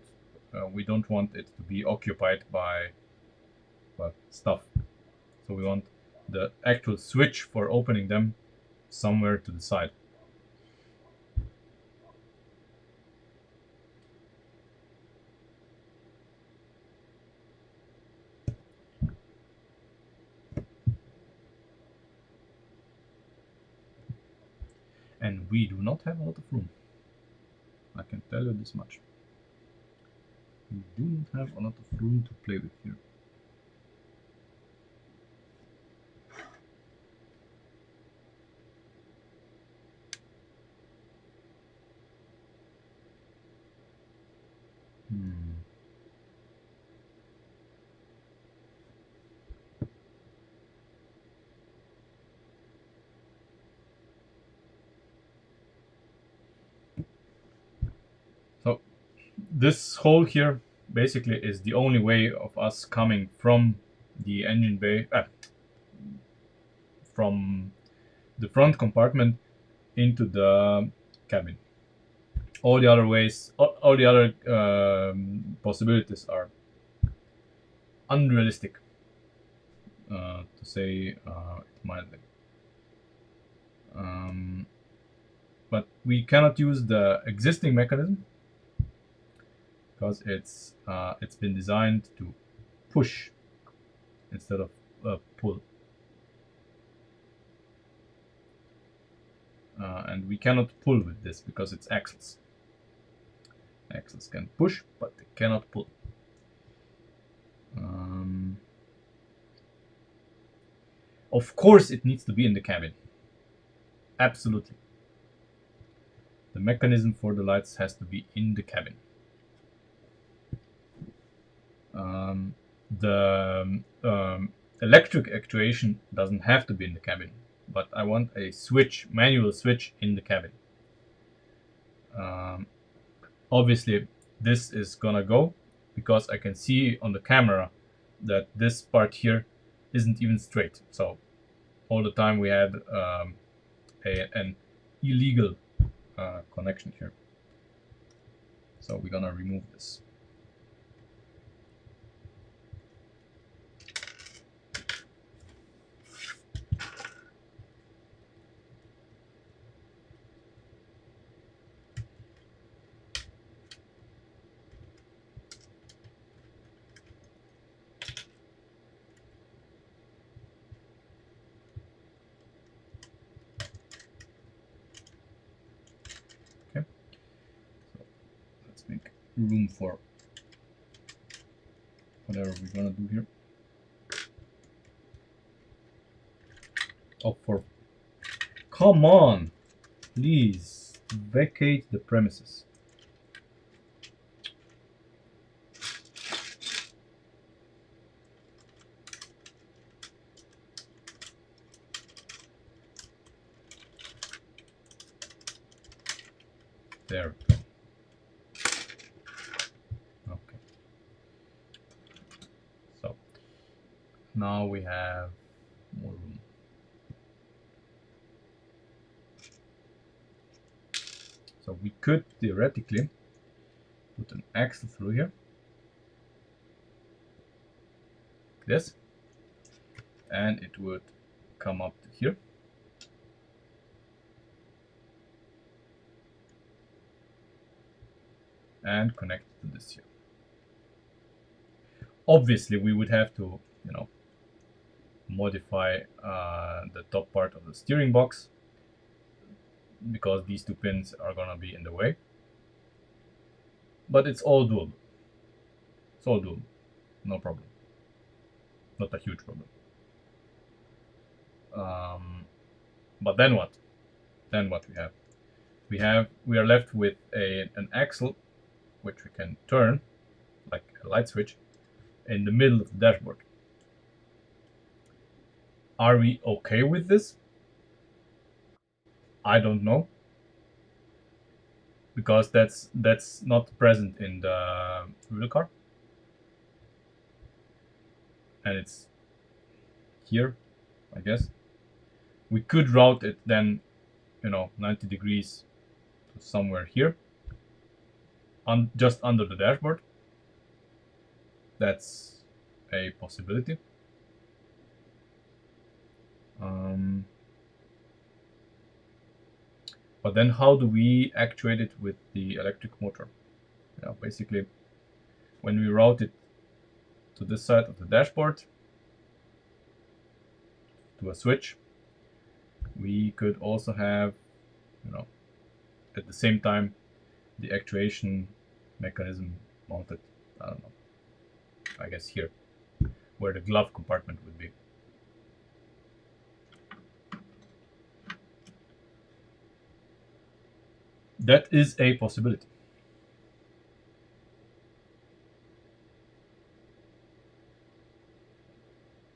We don't want it to be occupied by stuff. So we want the actual switch for opening them somewhere to the side. And we do not have a lot of room. I can tell you this much. We do not have a lot of room to play with here. So this hole here basically is the only way of us coming from the engine bay, from the front compartment into the cabin. All the other ways, all the other possibilities are unrealistic, to say it mildly. But we cannot use the existing mechanism because it's been designed to push instead of pull. and we cannot pull with this because it's axles. Axles can push, but they cannot pull. Of course it needs to be in the cabin. Absolutely. The mechanism for the lights has to be in the cabin. The electric actuation doesn't have to be in the cabin, but I want a switch, manual switch in the cabin. Obviously this is gonna go because I can see on the camera that this part here isn't even straight. So all the time we had an illegal connection here. So we're gonna remove this. Okay. So let's make room for whatever we're gonna do here. Oh, come on, please vacate the premises. There we go. Okay. So now we have more room. So we could theoretically put an axle through here. Like this. And it would come up to here. And connect to this here. Obviously we would have to, modify the top part of the steering box because these two pins are gonna be in the way. But it's all doable. It's all doable. No problem. Not a huge problem. But then what? Then what we have? We are left with an axle which we can turn like a light switch in the middle of the dashboard. Are we okay with this? I don't know, because that's not present in the real car, and it's here, I guess. We could route it then, 90 degrees to somewhere here, just under the dashboard. That's a possibility. But then how do we actuate it with the electric motor? Basically, when we route it to this side of the dashboard, to a switch, we could also have, at the same time, the actuation mechanism mounted, I don't know, I guess here, where the glove compartment would be. That is a possibility.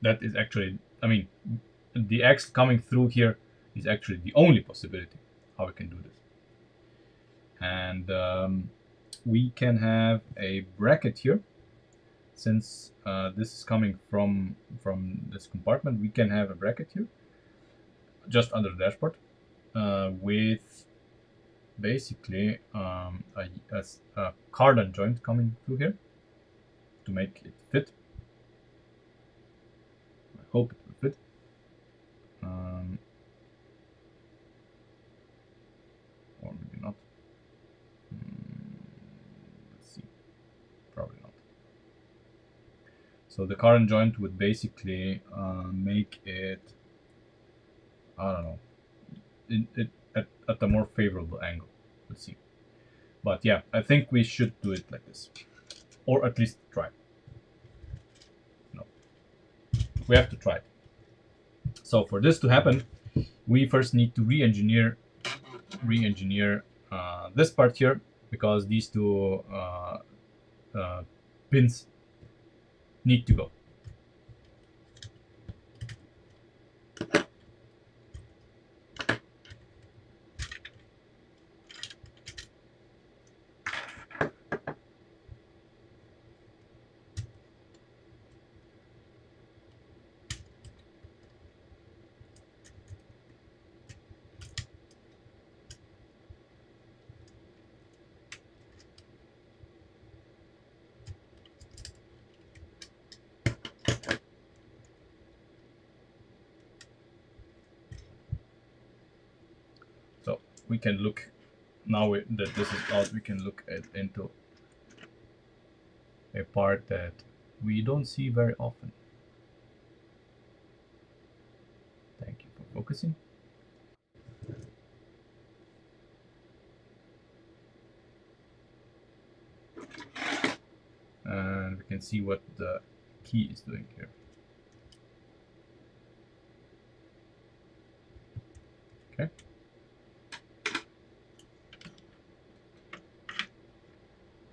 That is actually, the X coming through here is actually the only possibility how we can do this. And we can have a bracket here. Since this is coming from this compartment, we can have a bracket here, just under the dashboard, with basically a cardan joint coming through here to make it fit. I hope it will fit. Or maybe not. Let's see. Probably not. So the cardan joint would basically make it, I don't know. at a more favorable angle. Let's see. But yeah, I think we should do it like this, or at least try. No, we have to try it. So for this to happen, we first need to re-engineer this part here, because these two pins need to go. So we can look now that this is out. We can look into a part that we don't see very often. Thank you for focusing. And we can see what the key is doing here. Okay.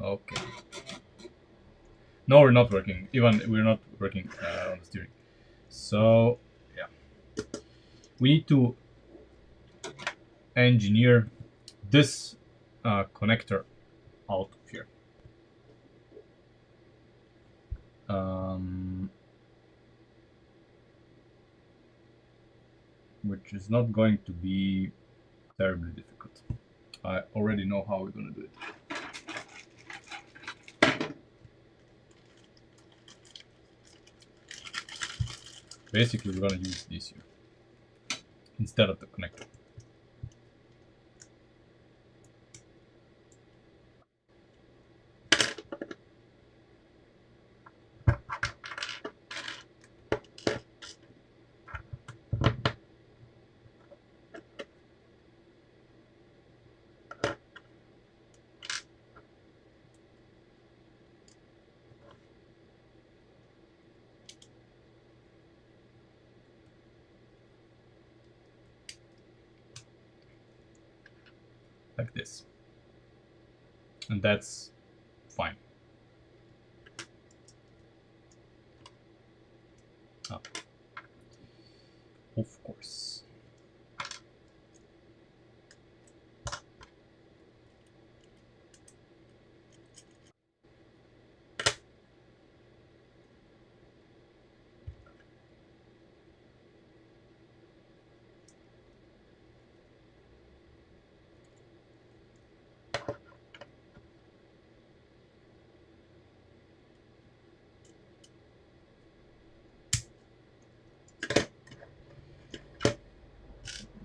Okay. No, we're not working. Even we're not working on the steering. So yeah, we need to engineer this connector out of here. Which is not going to be terribly difficult. I already know how we're going to do it. Basically, we're going to use this here instead of the connector. Like this. And that's fine. Ah. Of course.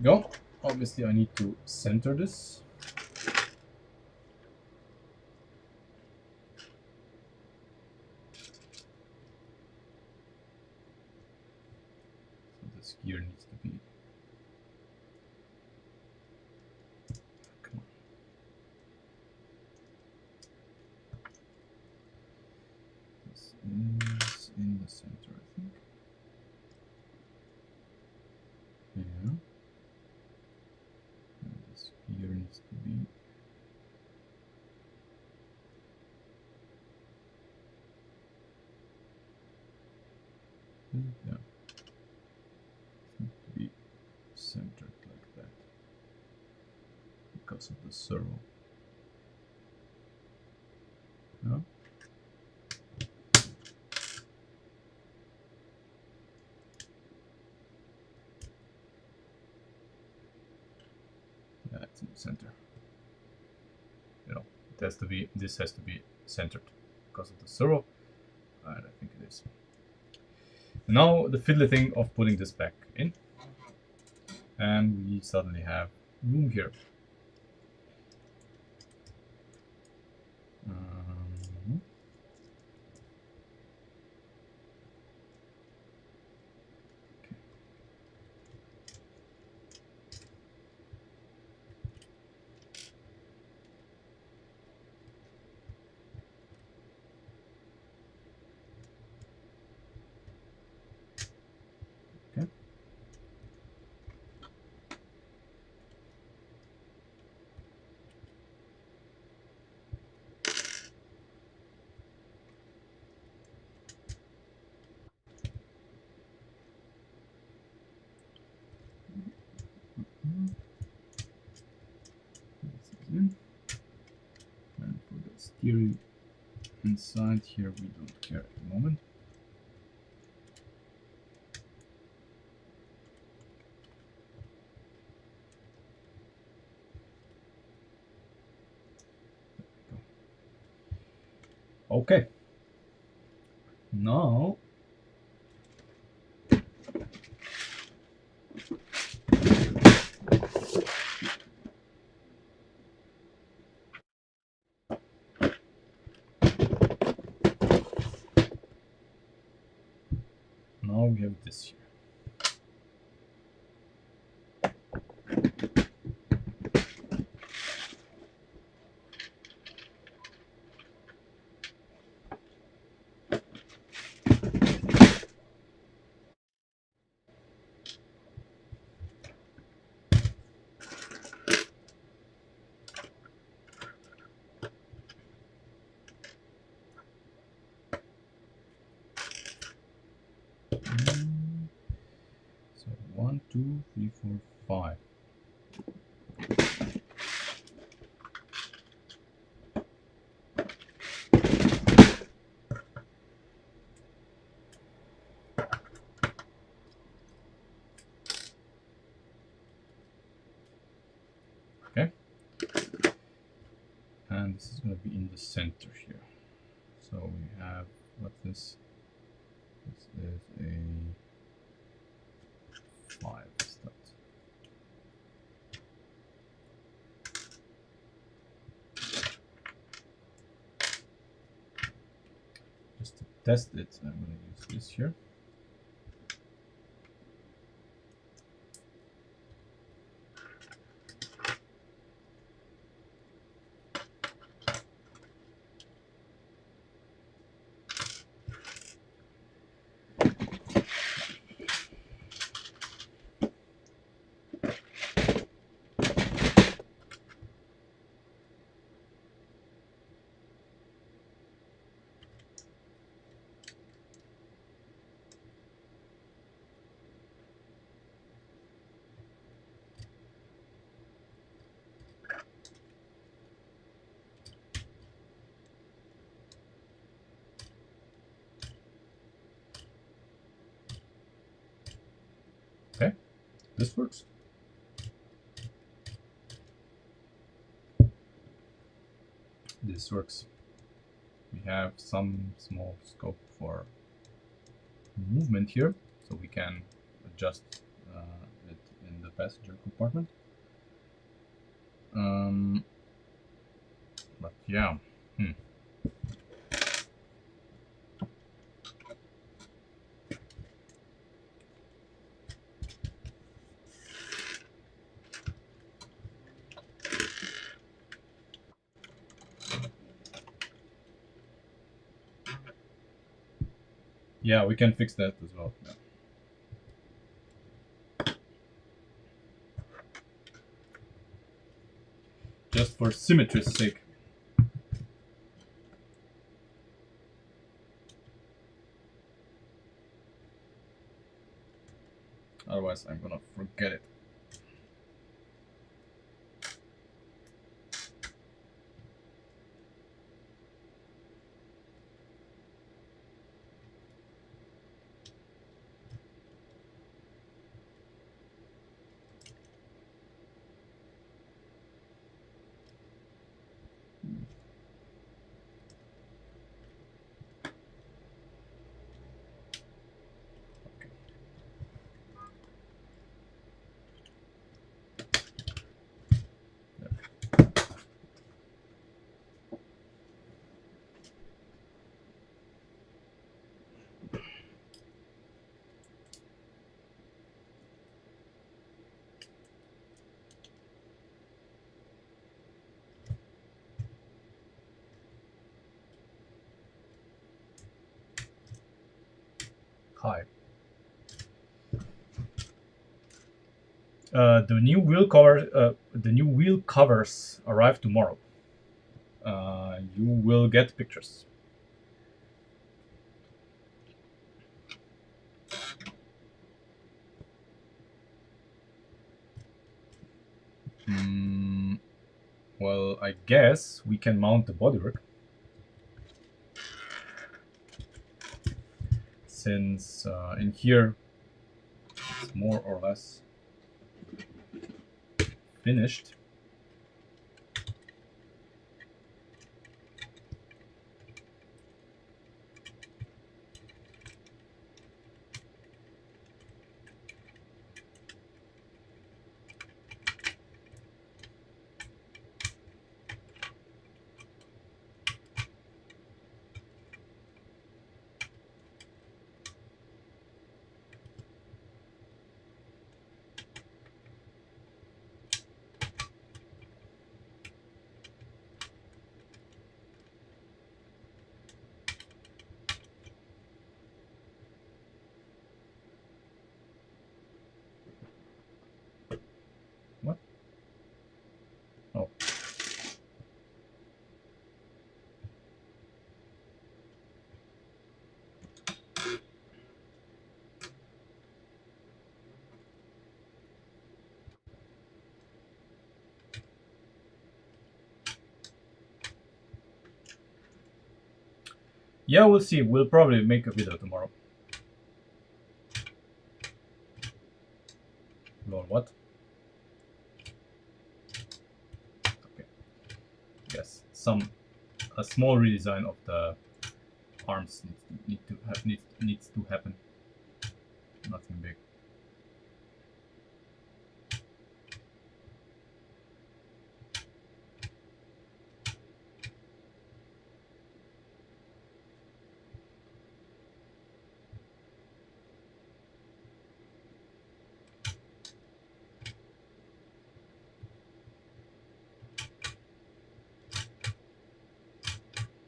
Go. Obviously, I need to center this. So this gear needs to be. Come on. This is in the center, I think. Yeah. And this gear needs to be. Yeah. It needs to be centered like that because of the servo. Yeah. Yeah, it's in the center. You know, it has to be. This has to be centered because of the servo, and I think it is. Now the fiddly thing of putting this back in, and we suddenly have room here. Um, okay. Here inside here we don't care at the moment. Okay. Now we have this here. So 1, 2, 3, 4, 5. Okay. And this is going to be in the center here. So we have, what's this? This is a 5 stud. Just to test it, I'm going to use this here. Okay, this works. This works. We have some small scope for movement here, so we can adjust it in the passenger compartment. But yeah. Yeah, we can fix that as well. Yeah. Just for symmetry's sake. Otherwise, I'm gonna forget it. Hi. The new wheel covers arrive tomorrow. You will get pictures. Well, I guess we can mount the bodywork. since in here it's more or less finished. What? Oh. Yeah, we'll see. We'll probably make a video tomorrow. Lord, what? Okay. Yes, a small redesign of the arms needs to happen. Nothing big.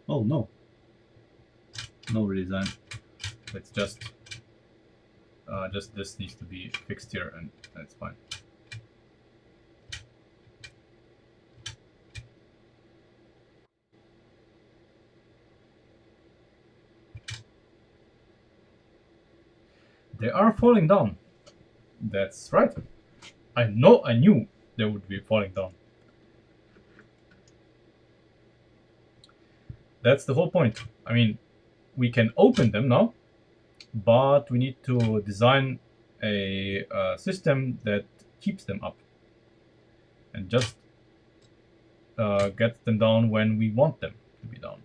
Oh no, no redesign. It's just this needs to be fixed here, and that's fine. They are falling down. That's right. I knew they would be falling down. That's the whole point. I mean, we can open them now, but we need to design a system that keeps them up and just gets them down when we want them to be down.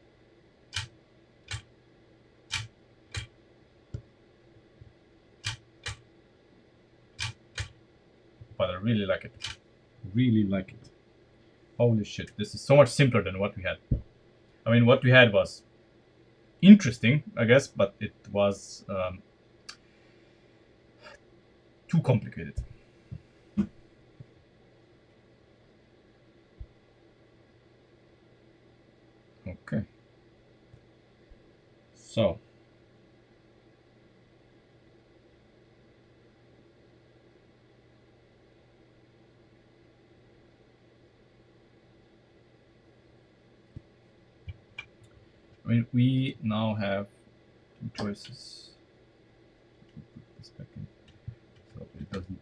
But I really like it. Really like it. Holy shit, this is so much simpler than what we had. I mean, what we had was interesting, I guess, but it was too complicated. Okay. So. I mean, we now have two choices. Put this back in, so it doesn't.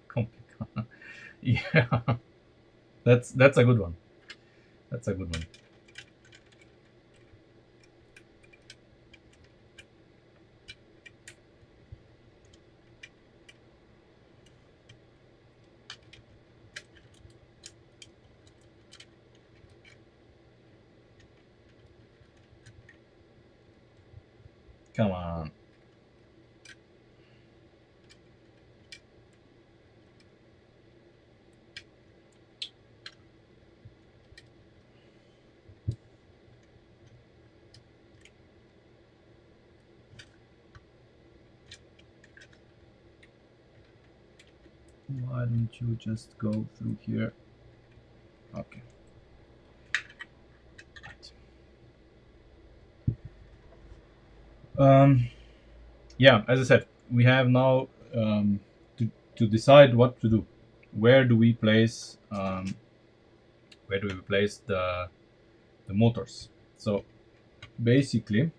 Complicated. Yeah, that's a good one. That's a good one. Come on. Why don't you just go through here? Okay. Yeah, as I said, we have now to decide what to do. Where do we place the motors? So basically,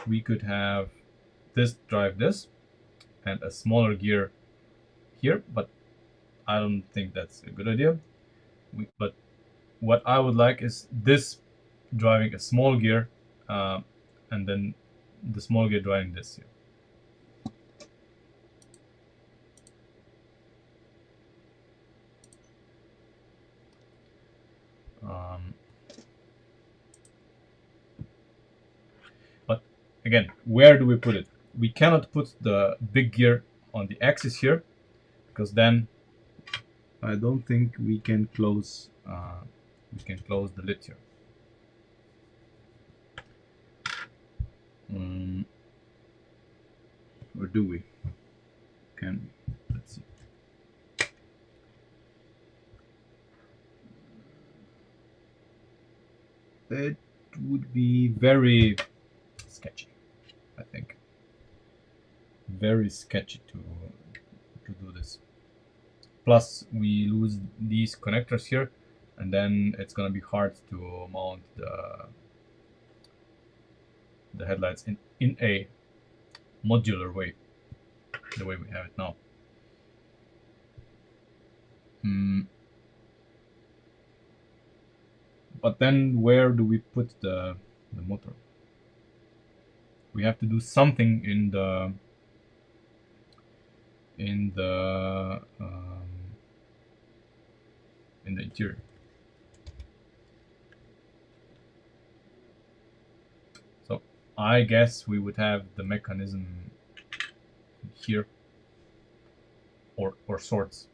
we could have this drive this and a smaller gear here, but I don't think that's a good idea. But what I would like is this driving a small gear, and then the small gear driving this here. Um, but again, where do we put it? We cannot put the big gear on the axis here, because then I don't think we can close the lid here. Or do we? Can we? Let's see. It would be very sketchy, I think. Very sketchy to do this. Plus, we lose these connectors here, and then it's gonna be hard to mount the headlights in a modular way, the way we have it now. But then where do we put the motor? We have to do something in the interior. So I guess we would have the mechanism here, or sorts.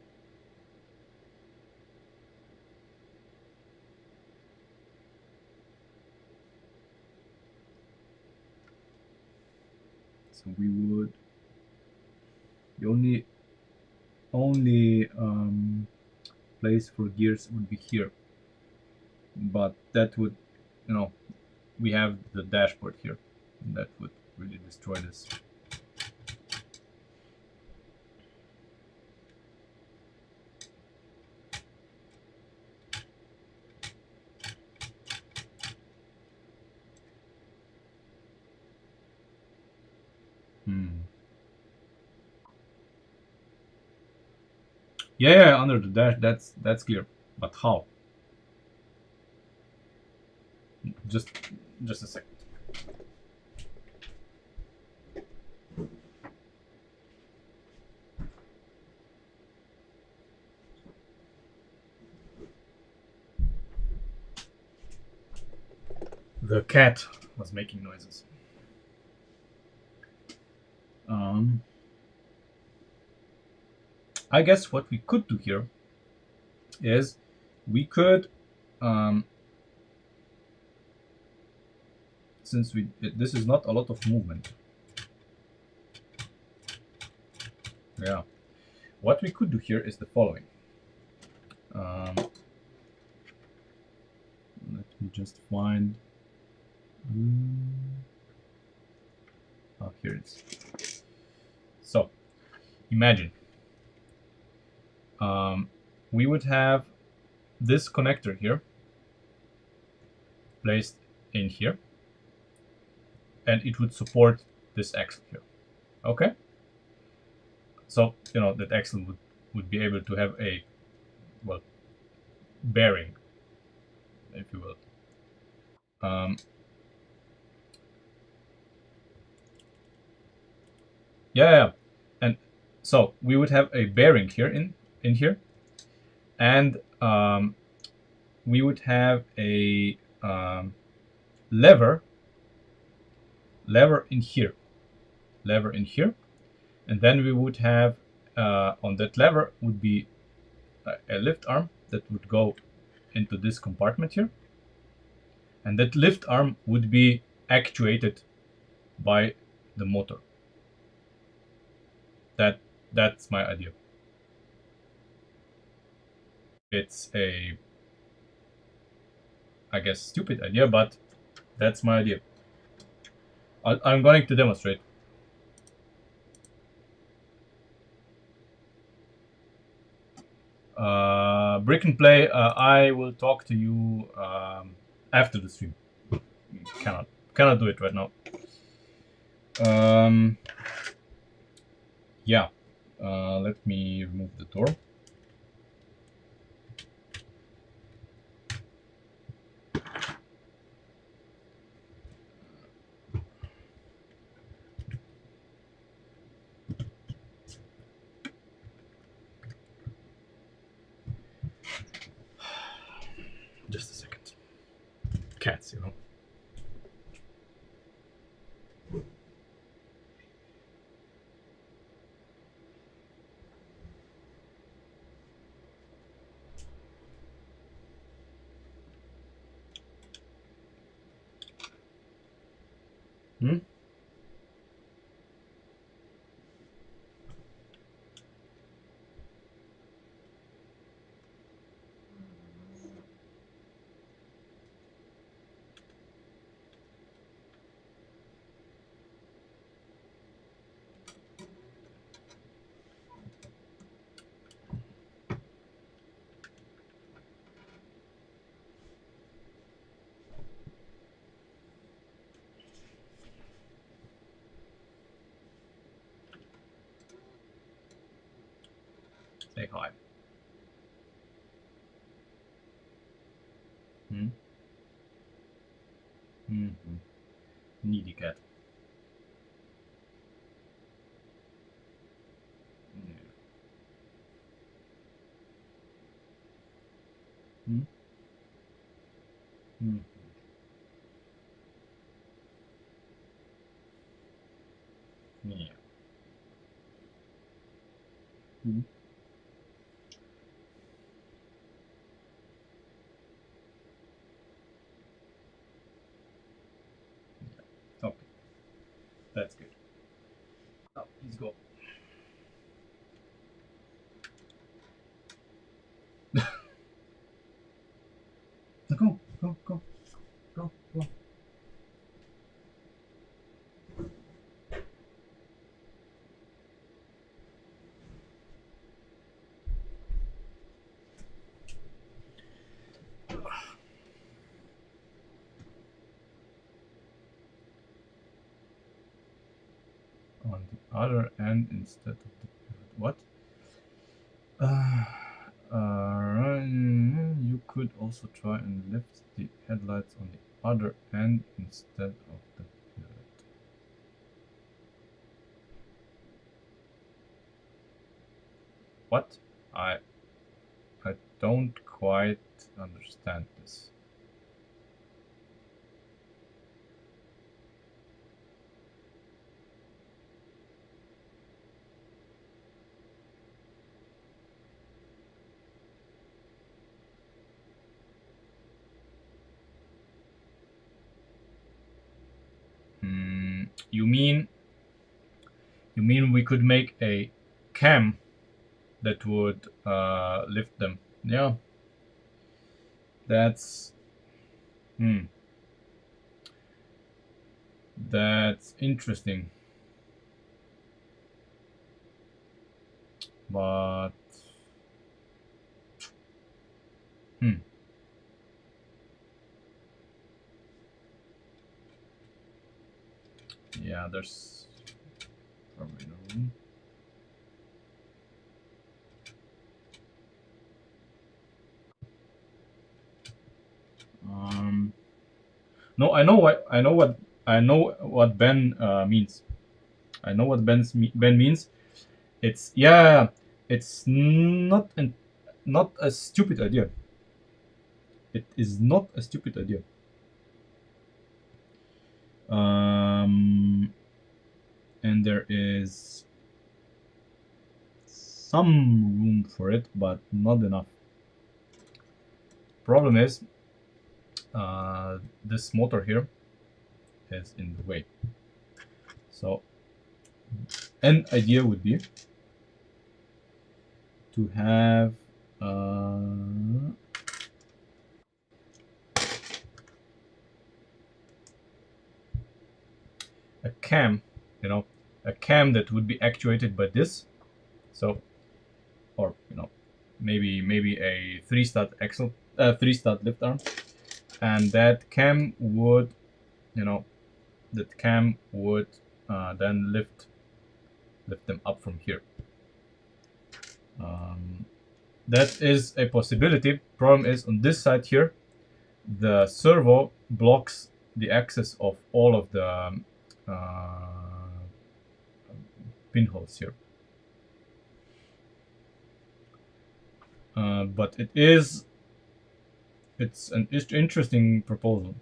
So we would the only place for gears would be here, but that would, we have the dashboard here, and that would really destroy this. Yeah, under the dash, that's clear. But how? Just a second. The cat was making noises. I guess what we could do here is we could, since this is not a lot of movement. Yeah. What we could do here is the following. Let me just find. Oh, here it is. So, imagine we would have this connector here placed in here, and it would support this axle here. Okay. So that axle would be able to have a bearing, if you will. Yeah, and so we would have a bearing here in here, and we would have a lever in here, and then we would have on that lever would be a lift arm that would go into this compartment here, and that lift arm would be actuated by the motor. That's my idea. It's a, I guess, stupid idea, but that's my idea. I'm going to demonstrate. Brick and play. I will talk to you after the stream. Cannot do it right now. Um, yeah. Let me remove the door. Just a second. Cats, you know. Hmm? Say hi. Hmm? Mm-hmm. Needy cat. Yeah. Hmm? Hmm. Yeah. Hmm? Okay, that's good. Oh, let's go. Go, go, go, go, go. On the other end instead of the pivot. What? You could also try and lift the headlights on the other end instead of the pivot. What? I I don't quite understand this. Hmm, you mean we could make a cam that would lift them? Yeah, that's hmm, that's interesting, but hmm, yeah, there's probably no room. Um, no, I know what Ben means. I know what Ben means. It's yeah, it's not a stupid idea. It is not a stupid idea. Um, and there is some room for it, but not enough. Problem is, this motor here is in the way. So an idea would be to have a cam, you know, a cam that would be actuated by this. So, or maybe a three-stud axle, three-stud lift arm, and that cam would, you know, that cam would then lift them up from here. That is a possibility. Problem is, on this side here, the servo blocks the access of all of the pinholes here. But it's an interesting proposal.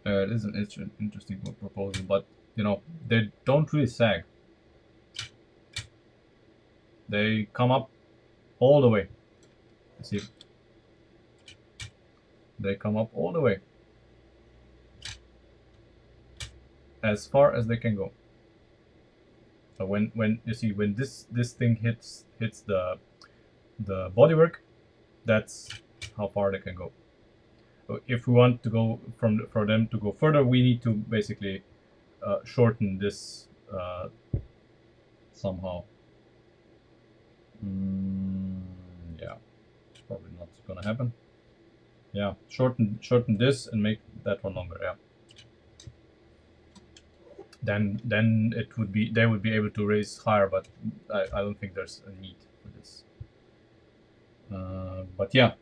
It is an interesting proposal, but you know, they don't really sag. They come up all the way. See, they come up all the way, as far as they can go. So when you see, when this thing hits the bodywork, that's how far they can go. So if we want to go for them to go further, we need to basically shorten this somehow. Yeah, it's probably not gonna happen. Yeah, shorten this and make that one longer. Yeah. Then it would be, they would be able to raise higher, but I don't think there's a need for this. But yeah,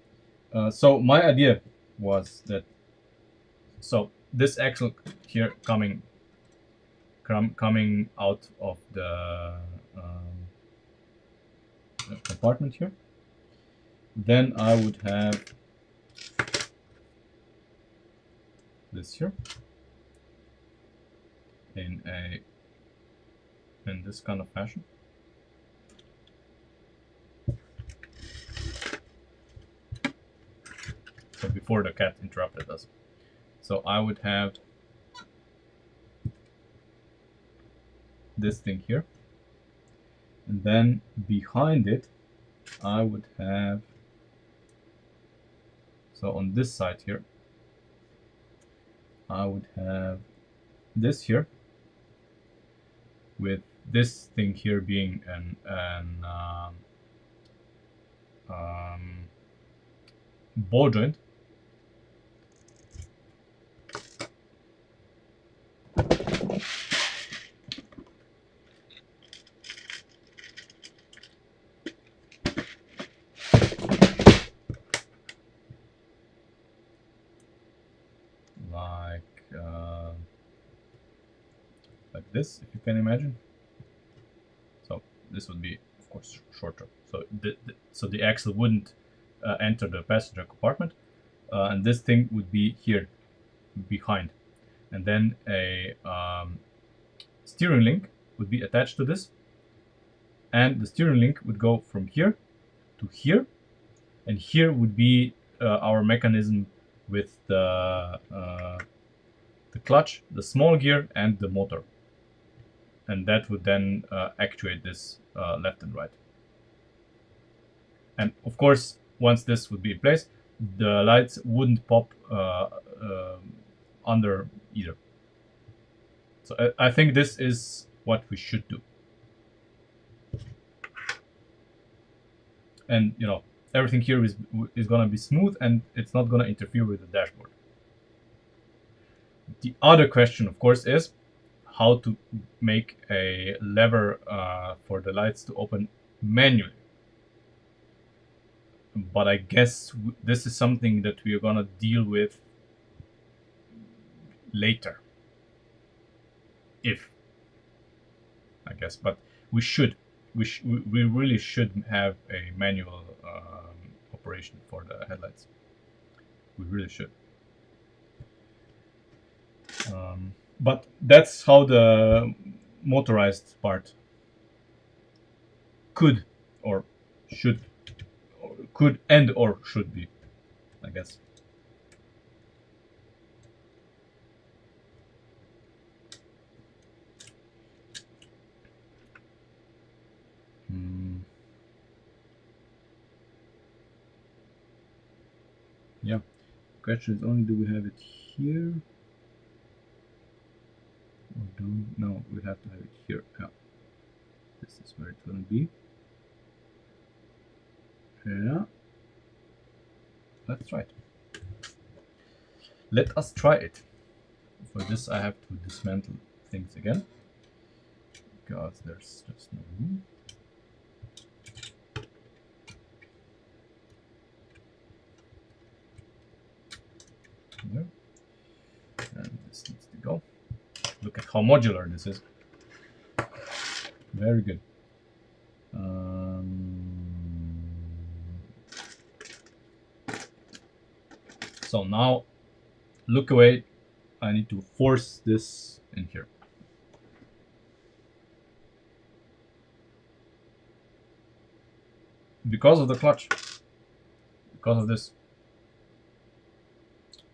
so my idea was that, so this axle here coming out of the compartment here, then I would have this here in this kind of fashion. So before the cat interrupted us, so I would have this thing here, and then behind it I would have, so on this side here I would have this here, with this thing here being an ball joint. Like this, if you can imagine. So this would be, of course, shorter. So the axle wouldn't enter the passenger compartment, and this thing would be here behind, and then a steering link would be attached to this, and the steering link would go from here to here, and here would be our mechanism with the clutch, the small gear, and the motor. And that would then actuate this left and right. And of course, once this would be in place, the lights wouldn't pop under either. So I think this is what we should do. And you know, everything here is gonna be smooth, and it's not gonna interfere with the dashboard. The other question, of course, is how to make a lever for the lights to open manually. But I guess this is something that we are gonna deal with later, if I guess. But we really should have a manual operation for the headlights. We really should. But that's how the motorized part could or should, or could and or should be, I guess. Yeah. The question is only, do we have it here? Or no, we have to have it here. Yeah. This is where it's gonna be. Yeah. Let's try it. Let us try it. For this I have to dismantle things again, because there's just no room. There. And this needs to go. Look at how modular this is. Very good. So now, look away. I need to force this in here. Because of the clutch. Because of this.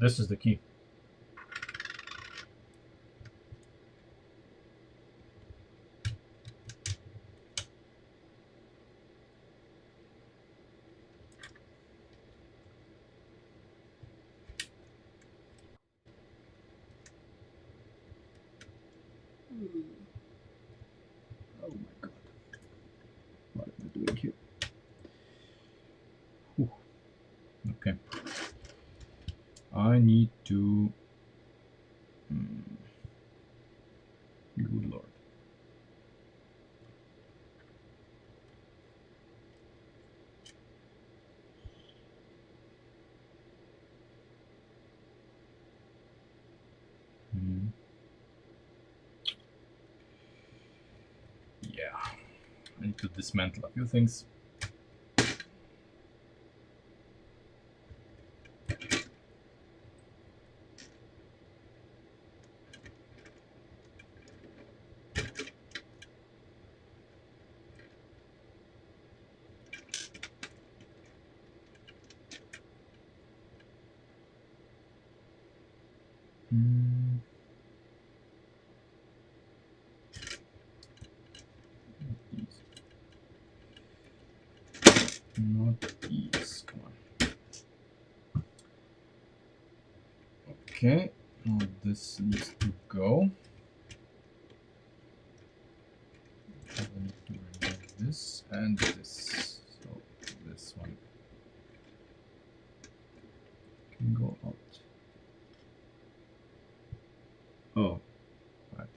This is the key. Oh my god. What am I doing here? Whew. Okay. I need to... Good lord. Yeah. I need to dismantle a few things. Not these. Come on. Okay. Now this needs to go. I need to remove this and this. So this one can go out. Oh, right.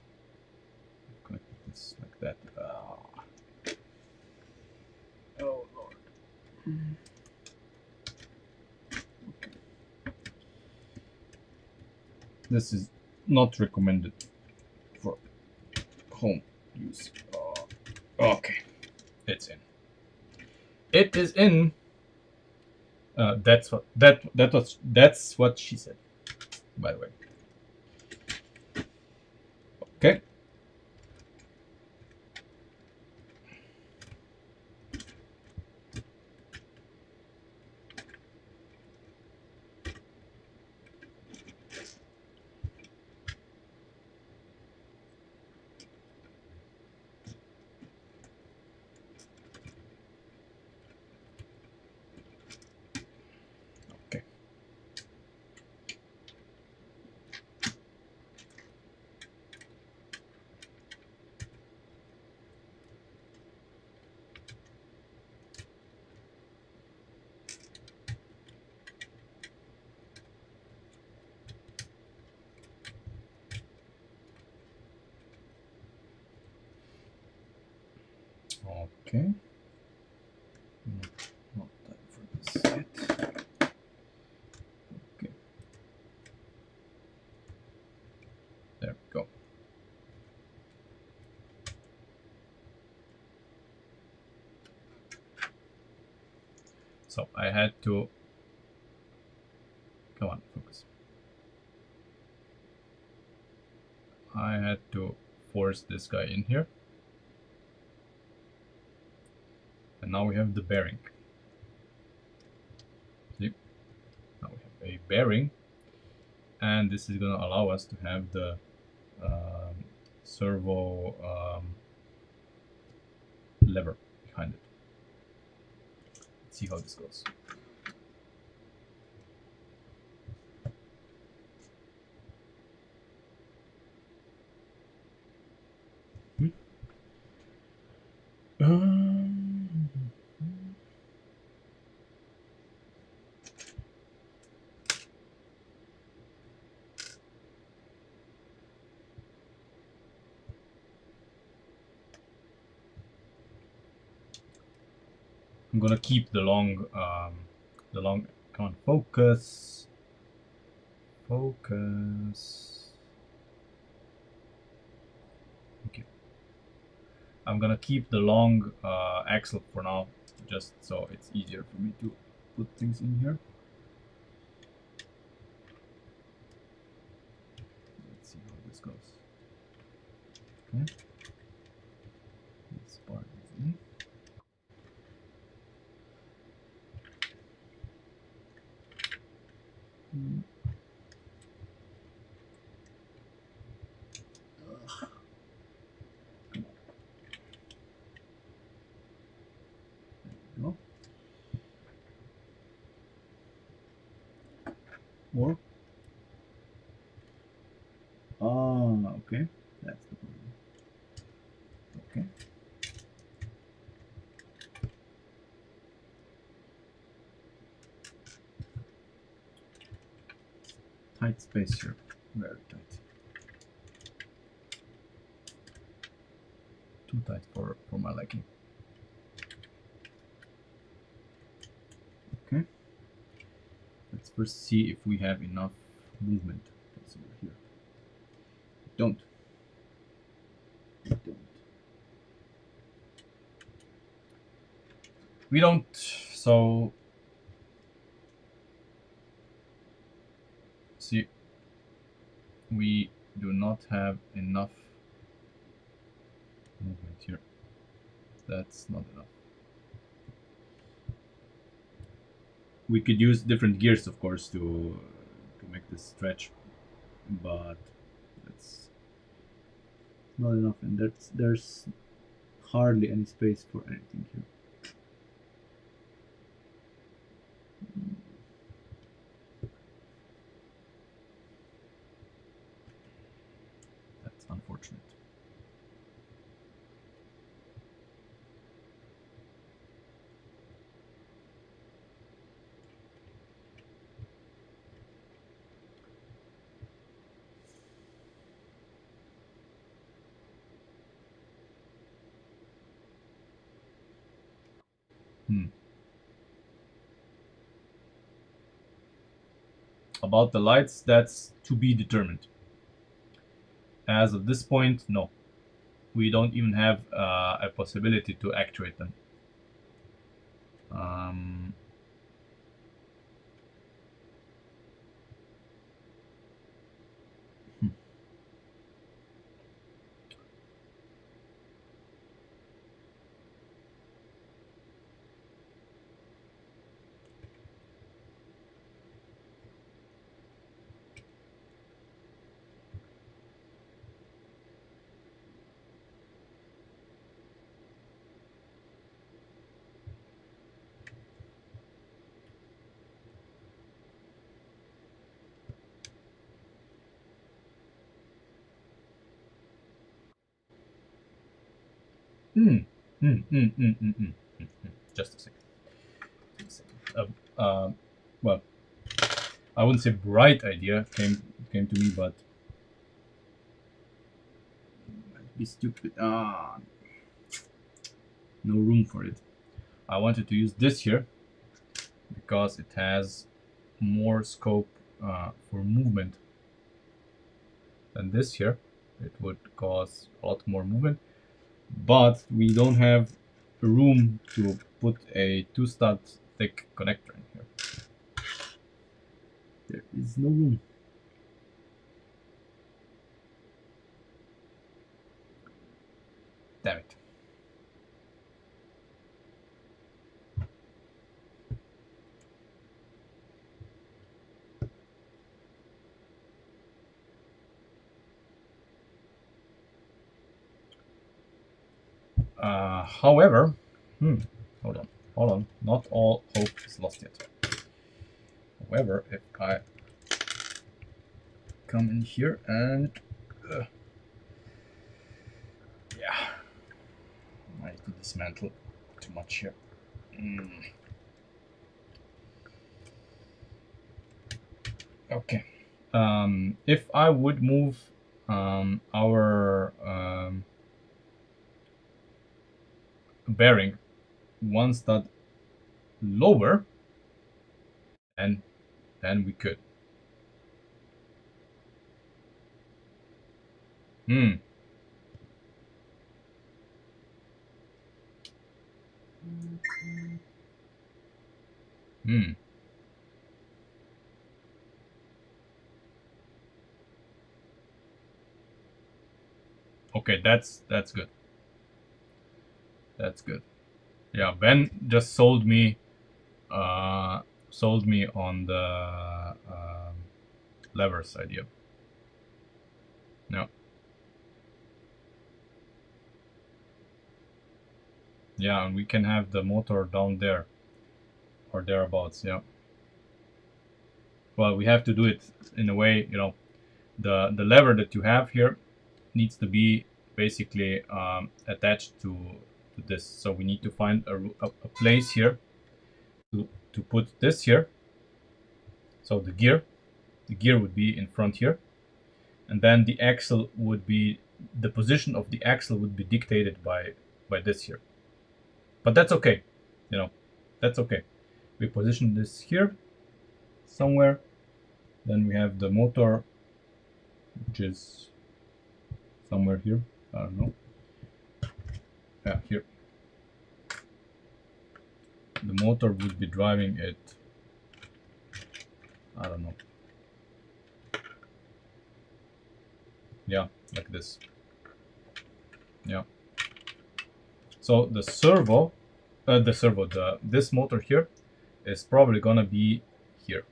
Connect this like that. Oh lord. Okay. This is not recommended for home use. Okay, it's in. It is in. That's what she said. By the way. Okay. Okay. Not time for this yet. Okay. There we go. So I had to... Come on, focus. I had to force this guy in here. And now we have the bearing. See? Now we have a bearing. And this is going to allow us to have the servo lever behind it. Let's see how this goes. I'm gonna keep the long, come on, focus, focus. Okay. I'm gonna keep the long axle for now, just so it's easier for me to put things in here. Let's see how this goes. Okay. This part is in. Mm. No. More. Ah, okay. That's the problem. Okay. Tight space here. Very tight. Too tight for my liking. Okay. Let's first see if we have enough movement. Let's see over here. Don't. We don't. We don't. So see, we do not have enough movement here. That's not enough. We could use different gears, of course, to make this stretch, but that's not enough, and there's hardly any space for anything here. That's unfortunate. Hmm. About the lights, that's to be determined. As of this point, no. We don't even have a possibility to actuate them. Um, hmm. Mm, Just a second. Just a second. Well, I wouldn't say bright idea came to me, but might be stupid. No room for it. I wanted to use this here because it has more scope for movement than this here. It would cause a lot more movement, but we don't have room to put a 2-stud thick connector in here. There is no room. Damn it. However, hold on. Not all hope is lost yet. However, if I come in here and yeah, I need to dismantle too much here. Okay. If I would move our bearing one stud lower, and then we could. Hmm. Hmm. Okay, that's good. That's good. Yeah, Ben just uh, sold me on the levers idea. Yeah, yeah, and we can have the motor down there or thereabouts. Yeah. Well, we have to do it in a way, you know, the lever that you have here needs to be basically attached to this. So we need to find a place here to put this here. So the gear would be in front here, and then the axle would be, the position of the axle would be dictated by this here. But that's okay, you know, that's okay. We position this here somewhere. Then we have the motor, which is somewhere here. I don't know. Yeah, here. The motor would be driving it. I don't know. Yeah, like this. Yeah. So the servo, this motor here is probably gonna be here.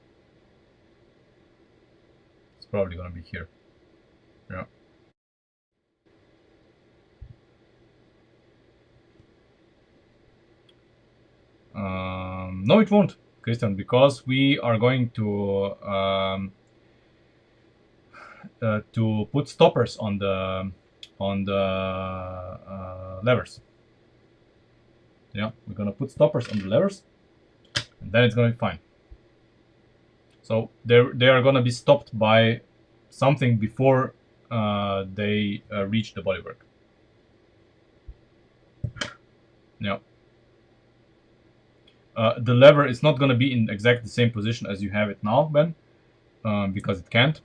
It's probably gonna be here. Yeah. No, it won't, Christian, because we are going to put stoppers on the levers. Yeah, we're gonna put stoppers on the levers, and then it's gonna be fine. So they are gonna be stopped by something before they reach the bodywork. Yeah. The lever is not gonna be in exactly the same position as you have it now, Ben, because it can't.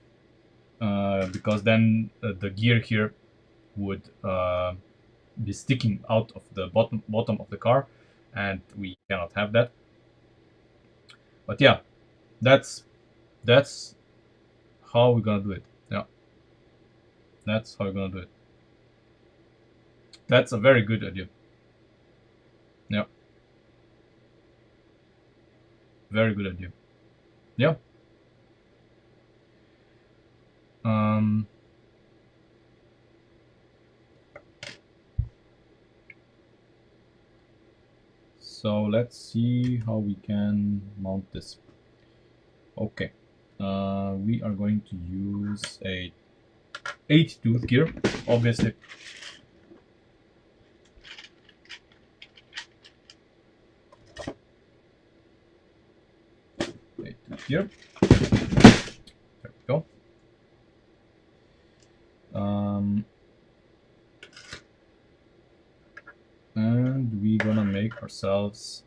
Because then the gear here would be sticking out of the bottom of the car, and we cannot have that. But yeah, that's that's how we're gonna do it. Yeah, that's how we're gonna do it. That's a very good idea. Yeah, very good idea. Yeah. Um. So let's see how we can mount this. Okay. We are going to use a 8-tooth gear, obviously. 8-tooth gear. There we go. And we're gonna make ourselves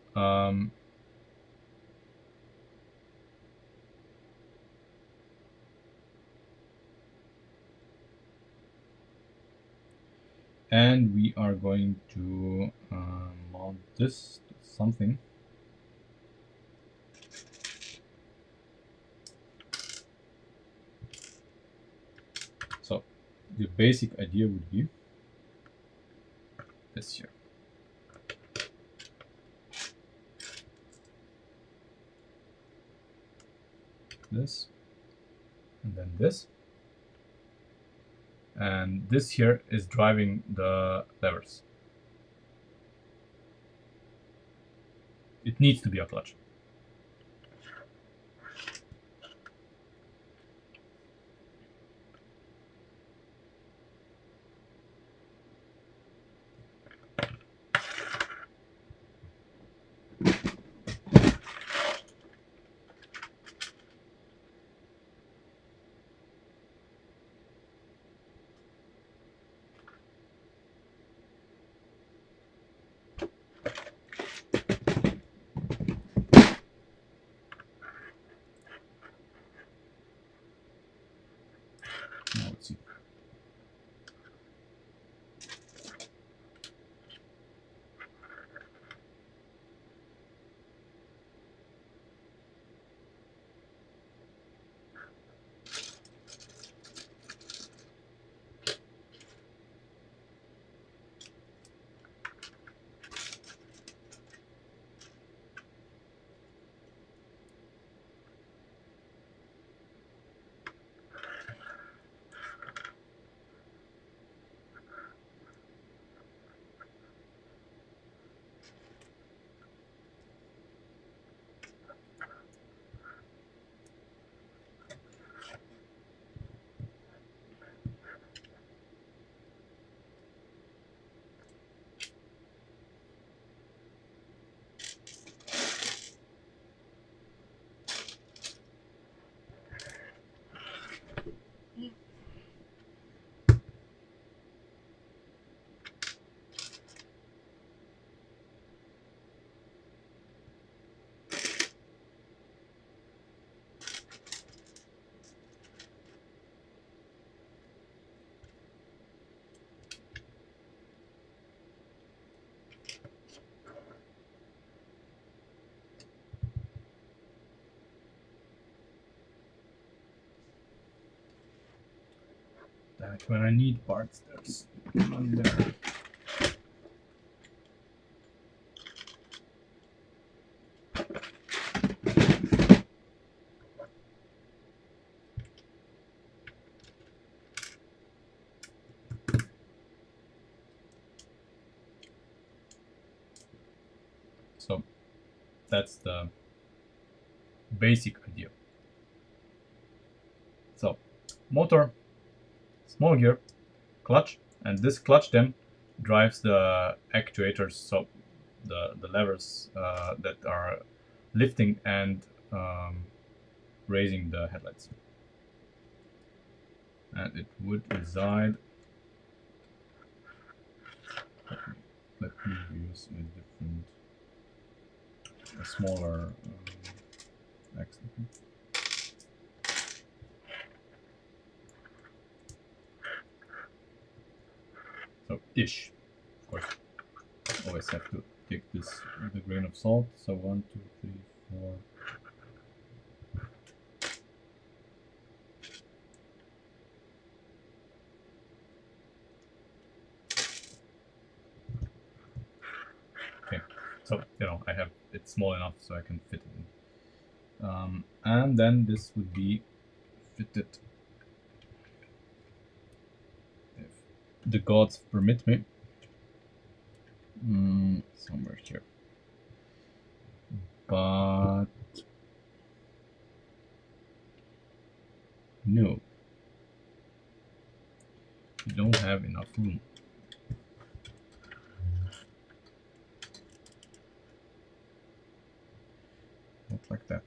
and we are going to mount this to something. So the basic idea would be this here. This, and then this. And this here is driving the levers. It needs to be a clutch. Now let's see. That when I need parts, there's none there. So that's the basic idea. So motor, small gear, clutch, and this clutch then drives the actuators, so the levers that are lifting and raising the headlights. And it would reside. Let me use a different, a smaller axle. So ish, of course. Always have to take this with a grain of salt. So 1, 2, 3, 4. Okay, so I have it small enough so I can fit it in. And then this would be fitted, if the gods permit me, somewhere here. But no, you don't have enough room. Not like that.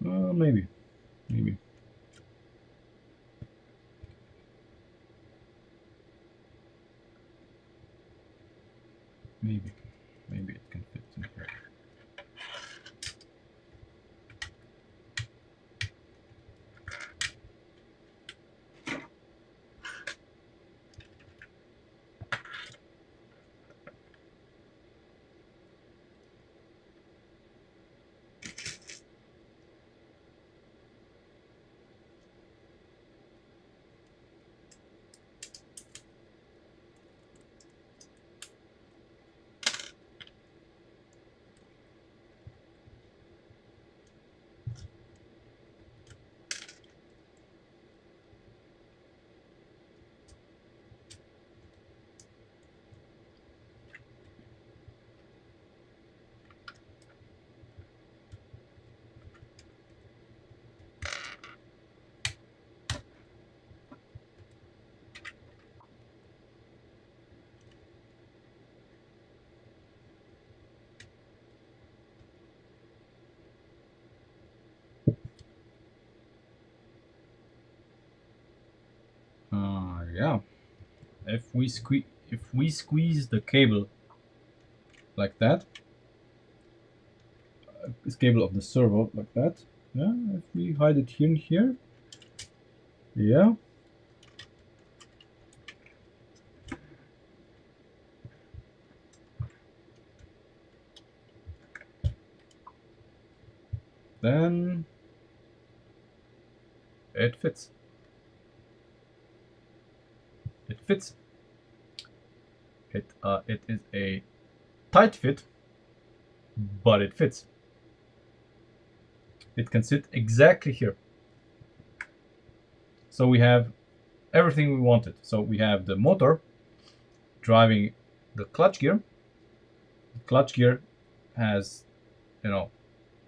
Maybe. Maybe. Maybe. Maybe it can fit in here. yeah, if we squeeze the cable like that, this cable of the servo like that, yeah, if we hide it here and here, yeah, then it fits. It fits. It is a tight fit, but it fits. It can sit exactly here. So we have everything we wanted. So we have the motor driving the clutch gear. The clutch gear has, you know,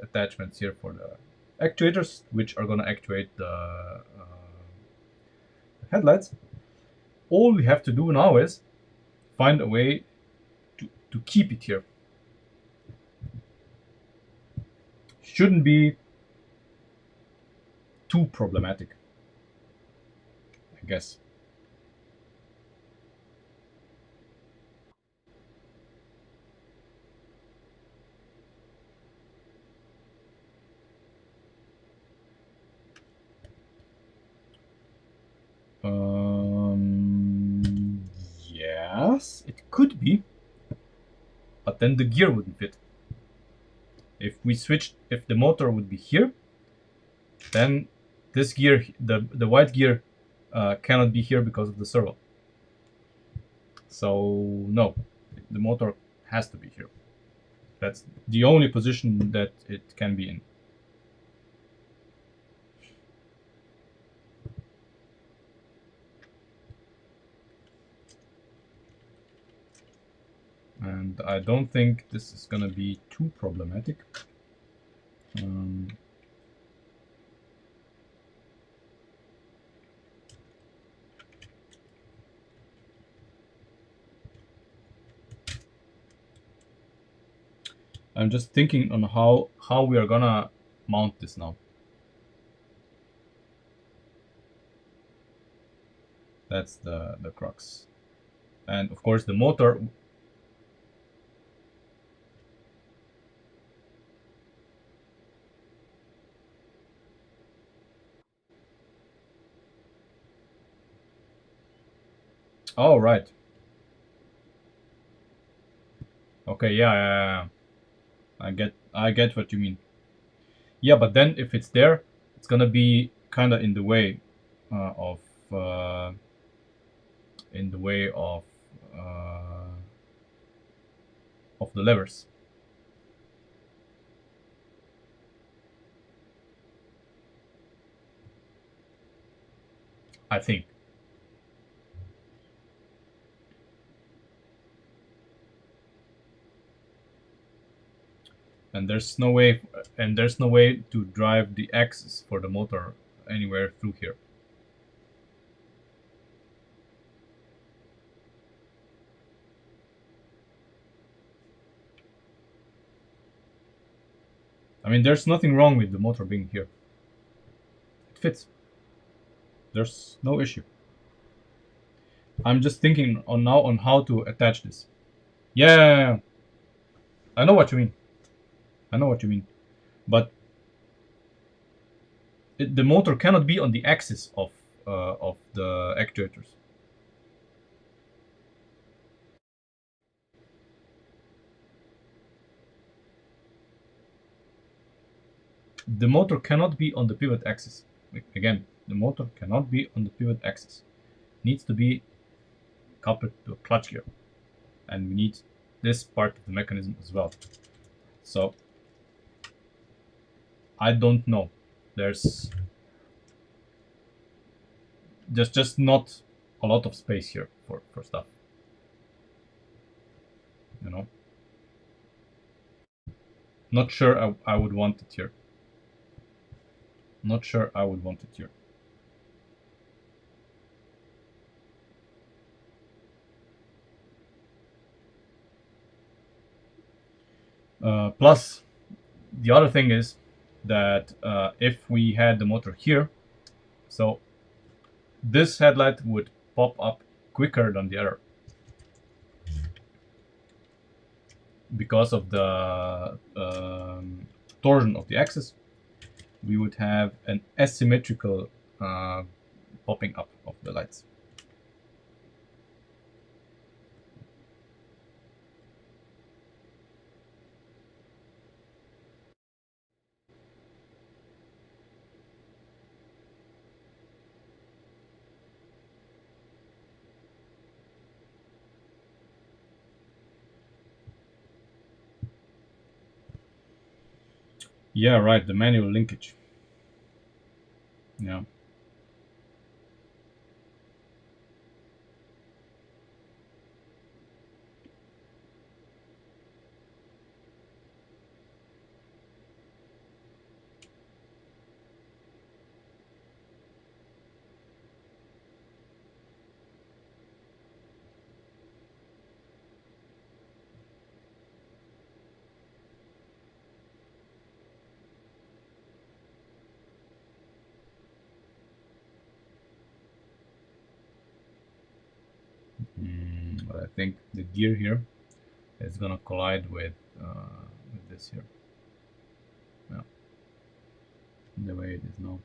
attachments here for the actuators, which are going to actuate the headlights. All we have to do now is find a way to keep it here. Shouldn't be too problematic, I guess. Yes, it could be, but then the gear wouldn't fit. If we switched, if the motor would be here, then this gear, the white gear, cannot be here because of the servo. So no, the motor has to be here. That's the only position that it can be in. And I don't think this is gonna be too problematic. I'm just thinking on how we are gonna mount this now. That's the crux. And of course the motor. Oh right. Okay, yeah. I get what you mean. Yeah, but then if it's there, it's gonna be kind of in the way of in the way of the levers. I think. And there's no way to drive the axis for the motor anywhere through here. I mean, there's nothing wrong with the motor being here. It fits. There's no issue. I'm just thinking on now on how to attach this. Yeah, I know what you mean. I know what you mean. But the motor cannot be on the axis of the actuators. The motor cannot be on the pivot axis. Again, the motor cannot be on the pivot axis. It needs to be coupled to a clutch gear, and we need this part of the mechanism as well. So I don't know. There's just not a lot of space here for stuff. You know, not sure I would want it here. Not sure I would want it here. Plus, the other thing is that if we had the motor here, so this headlight would pop up quicker than the other. Because of the torsion of the axis, we would have an asymmetrical popping up of the lights. Yeah, right, the manual linkage. Yeah. But I think the gear here is gonna collide with this here. Yeah, the way it is now.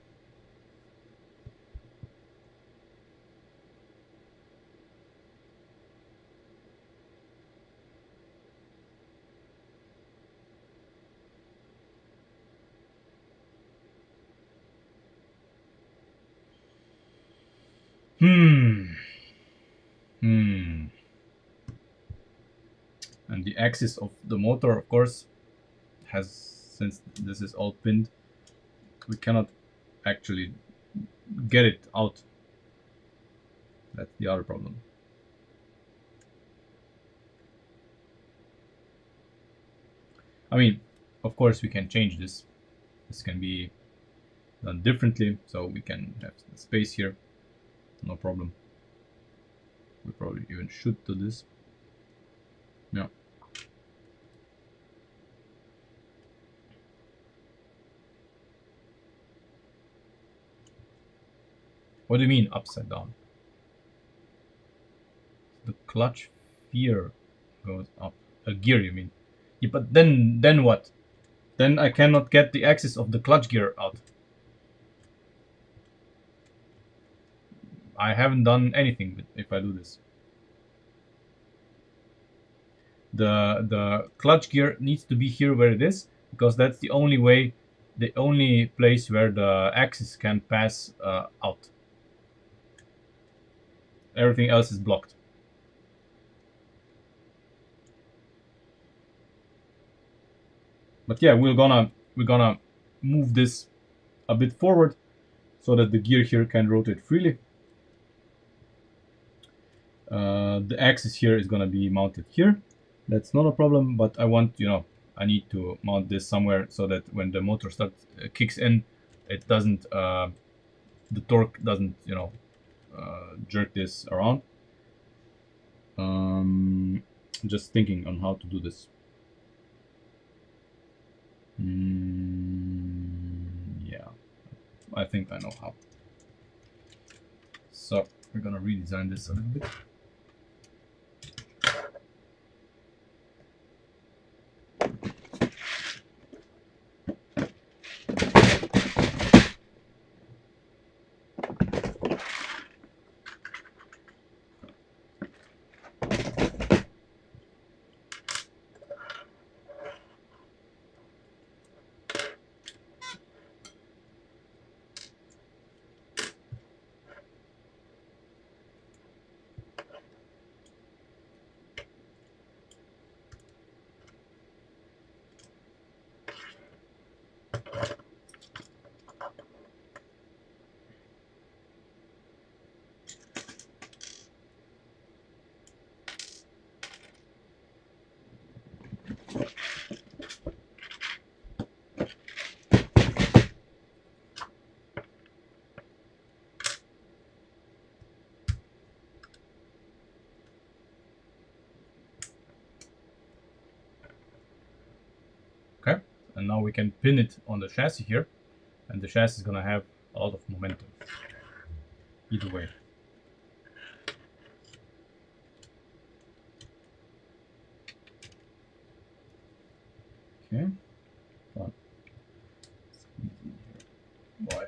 And the axis of the motor, of course, has, since this is all pinned, we cannot actually get it out. That's the other problem. I mean, of course, we can change this. This can be done differently, so we can have space here, no problem. We probably even should do this. Yeah. What do you mean upside down? The clutch gear goes up. A gear, you mean? Yeah, but then what? Then I cannot get the axis of the clutch gear out. I haven't done anything if I do this. The clutch gear needs to be here where it is, because that's the only way, the only place where the axis can pass out. Everything else is blocked. But yeah, we're gonna move this a bit forward so that the gear here can rotate freely. The axis here is gonna be mounted here. That's not a problem, but I want, I need to mount this somewhere so that when the motor starts kicks in, it doesn't, the torque doesn't, jerk this around. Just thinking on how to do this. Yeah, I think I know how. So we're gonna redesign this a little bit. Okay, and now we can pin it on the chassis here, and the chassis is gonna have a lot of momentum either way. Okay. Fun. Boy.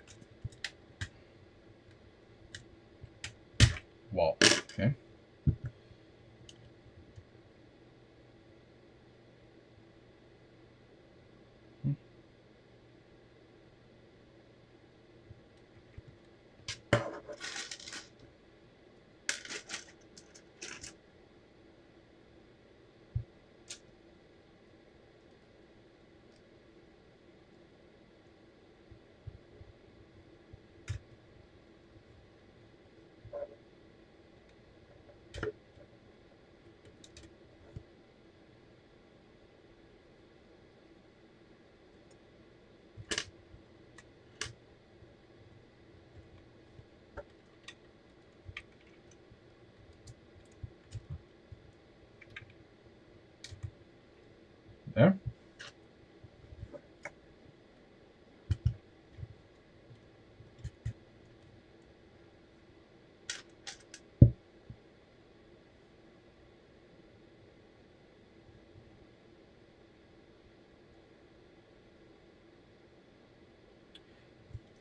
Wow. Okay. There.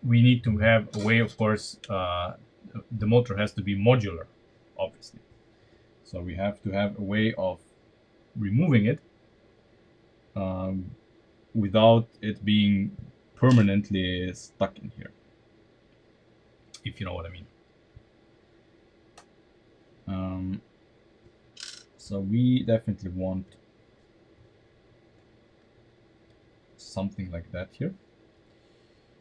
We need to have a way, of course, the motor has to be modular, obviously. So we have to have a way of removing it um, without it being permanently stuck in here, if you know what I mean. Um, so we definitely want something like that here.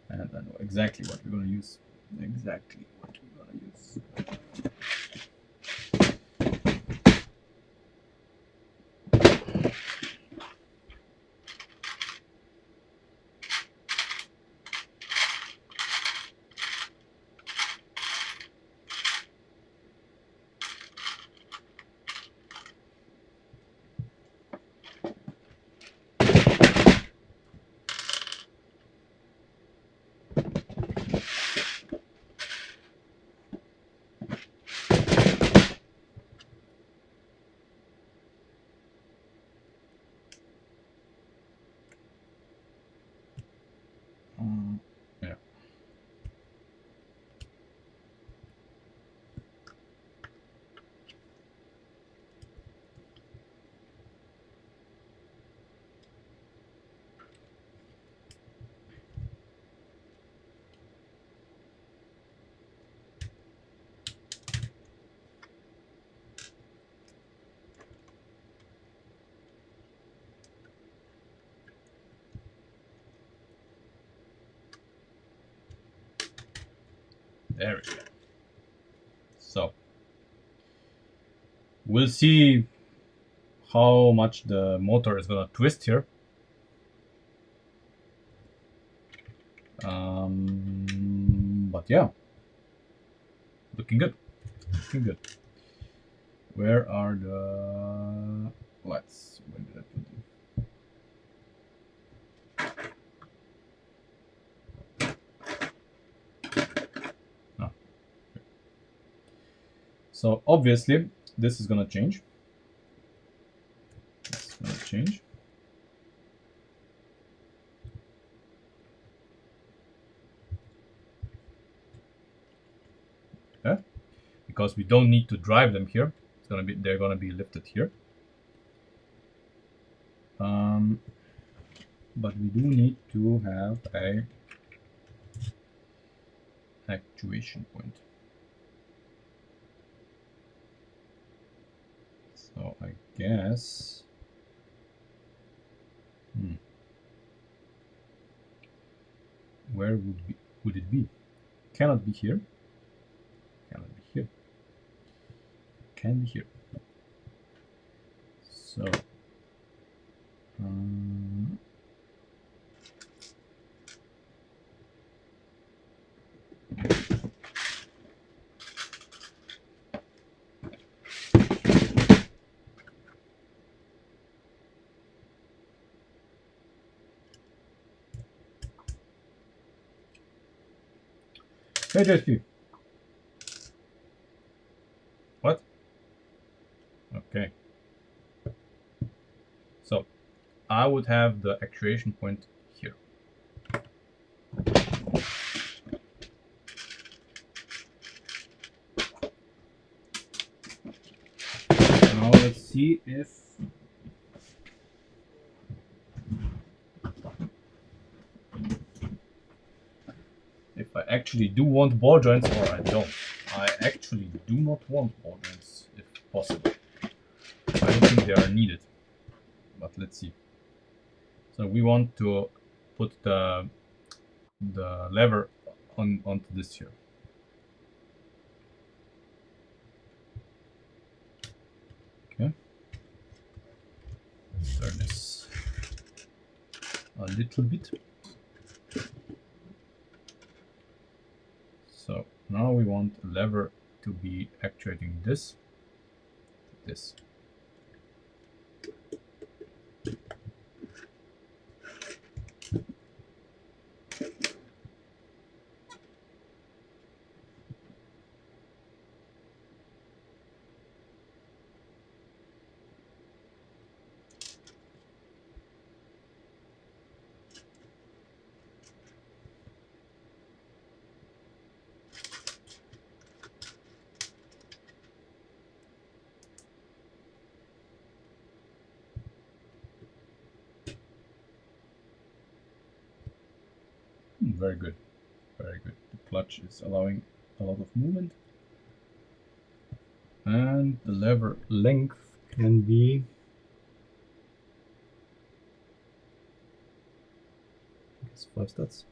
And I know exactly what we're going to use. Exactly what we're going to use. Yeah. There we go. So we'll see how much the motor is gonna twist here. But yeah, looking good. Looking good. Where are the lights? Where did I put them? No. So obviously this is gonna change. It's gonna change. Yeah? Because we don't need to drive them here. They're gonna be lifted here. But we do need to have a actuation point. So I guess where would it be? Cannot be here. Cannot be here. Can be here. So hey JSP. What? Okay. So I would have the actuation point here. Now let's see if I actually do want ball joints or I don't. I actually do not want ball joints if possible. I don't think they are needed, but let's see. So we want to put the lever onto this here. Okay. Let's turn this a little bit. So now we want a lever to be actuating this. Very good, very good. The clutch is allowing a lot of movement, and the lever length can be, I guess, 5 studs.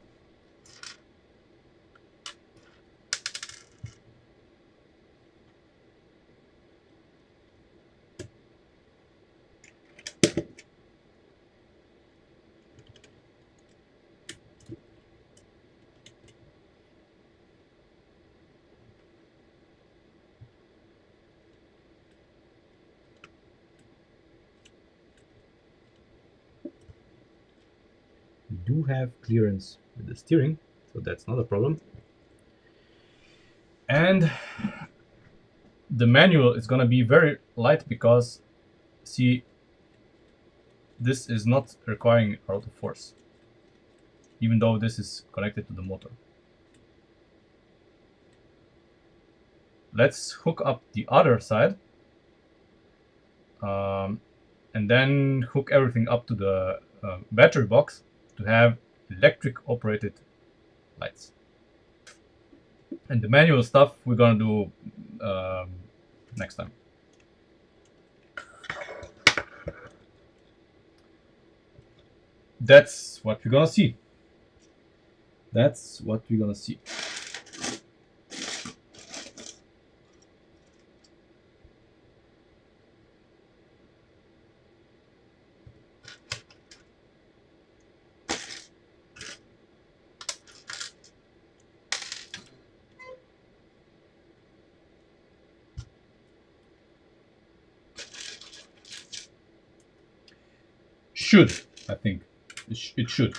We do have clearance with the steering, so that's not a problem. And the manual is gonna be very light because, see, this is not requiring a lot of force, even though this is connected to the motor. Let's hook up the other side, and then hook everything up to the battery box to have electric operated lights. And the manual stuff we're gonna do next time. That's what we're gonna see. That's what we're gonna see. Should, I think. It should.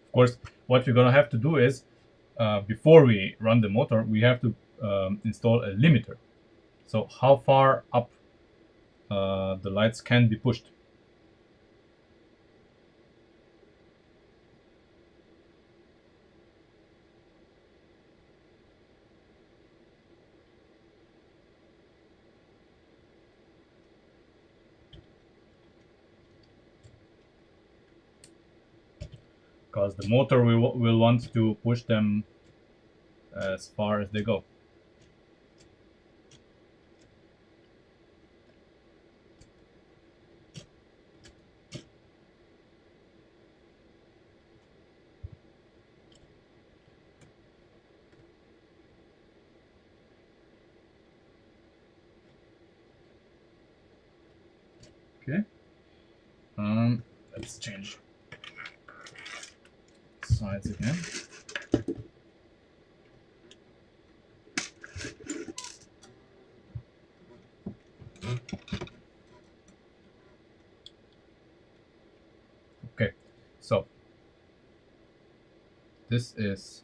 Of course, what we're gonna have to do is, before we run the motor, we have to install a limiter. So how far up the lights can be pushed. because the motor will want to push them as far as they go. Okay. Let's change sides again. Okay, so this is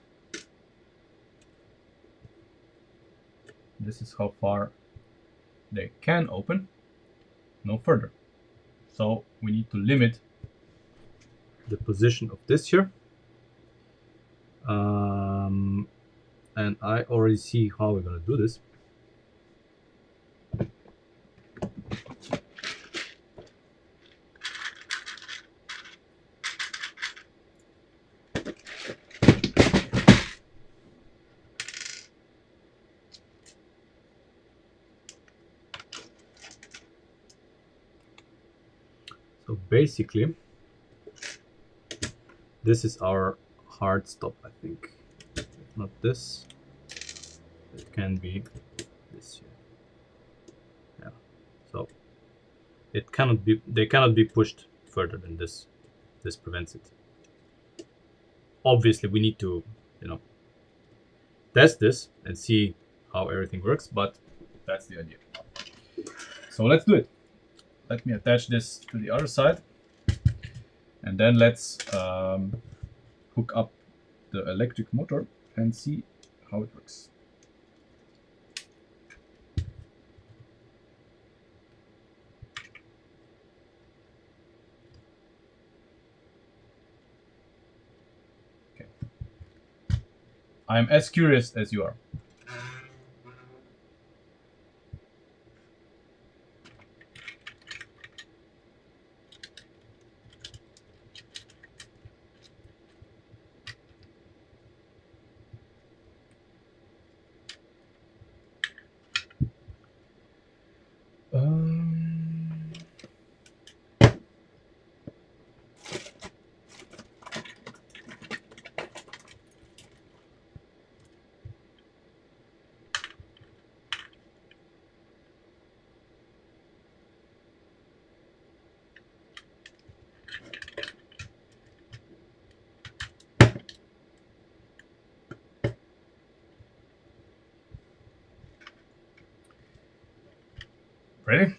how far they can open, no further. So we need to limit the position of this here. And I already see how we're gonna do this. So basically, this is our hard stop, I think. If not this, it can be this here. Yeah. So it cannot be. They cannot be pushed further than this. This prevents it. Obviously, we need to, test this and see how everything works. But that's the idea. So let's do it. Let me attach this to the other side, and then let's hook up the electric motor and see how it works. Okay. I'm as curious as you are. Ready?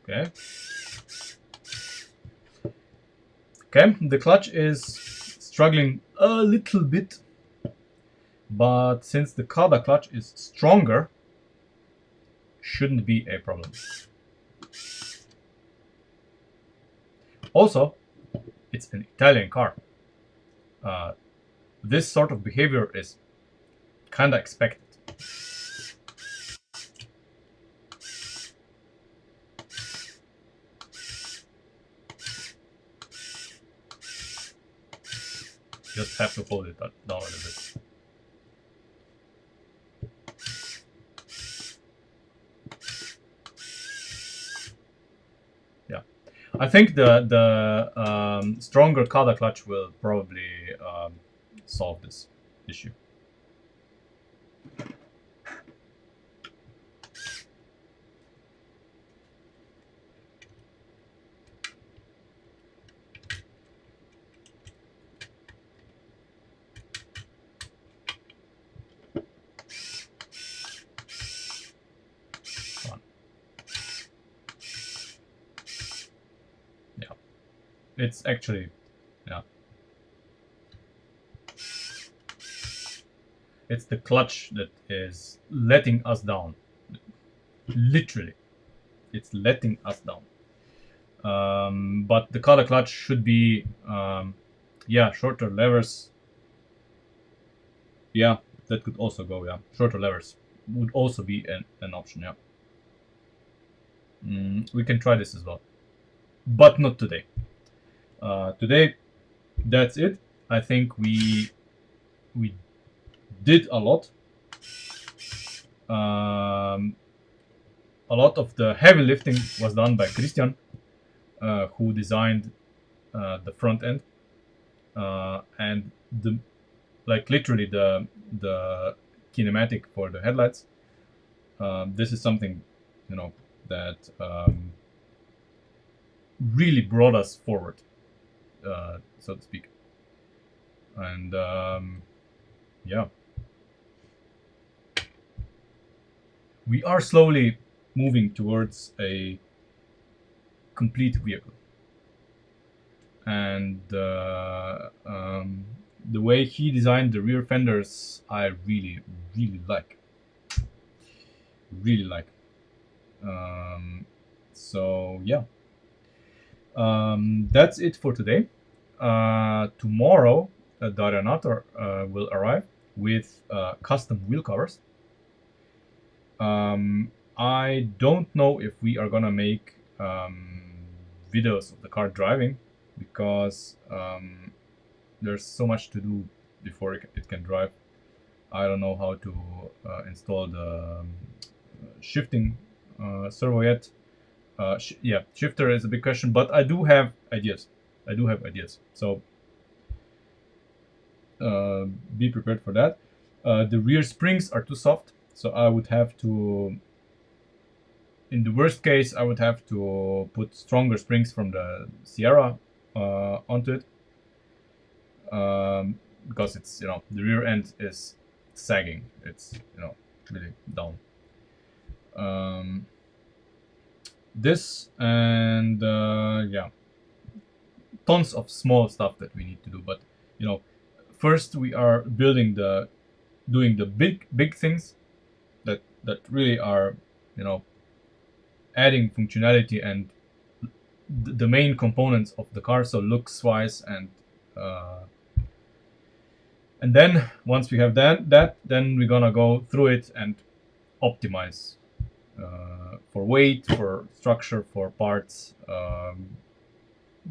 Okay. Okay, the clutch is struggling a little bit, but since the Countach clutch is stronger, shouldn't be a problem. Also, it's an Italian car. This sort of behavior is kinda expected. Just have to hold it down a little bit. Yeah, I think the stronger Countach clutch will probably solve this issue. It's actually, yeah. It's the clutch that is letting us down. Literally. It's letting us down. But the Countach clutch should be Yeah, shorter levers. Yeah, that could also go. Yeah, shorter levers would also be an option. Yeah, we can try this as well, but not today. Today, that's it. I think we did a lot. Um, a lot of the heavy lifting was done by Christian, who designed the front end and the like literally the kinematic for the headlights. This is something, you know, that really brought us forward, so to speak. And yeah, we are slowly moving towards a complete vehicle. And the way he designed the rear fenders, I really, really like. Really like. Um, so yeah, that's it for today. Tomorrow, Daranator will arrive with custom wheel covers. I don't know if we are gonna make videos of the car driving because there's so much to do before it can drive. I don't know how to install the shifting servo yet. Yeah, shifter is a big question, but I do have ideas. I do have ideas. So be prepared for that. The rear springs are too soft, so I would have to, in the worst case, I would have to put stronger springs from the Sierra onto it, because it's, the rear end is sagging. It's, really down. Um, this and yeah, tons of small stuff that we need to do. But first we are doing the big things that really are, adding functionality and the main components of the car, so looks wise, uh, and then once we have that then we're gonna go through it and optimize for weight, for structure, for parts,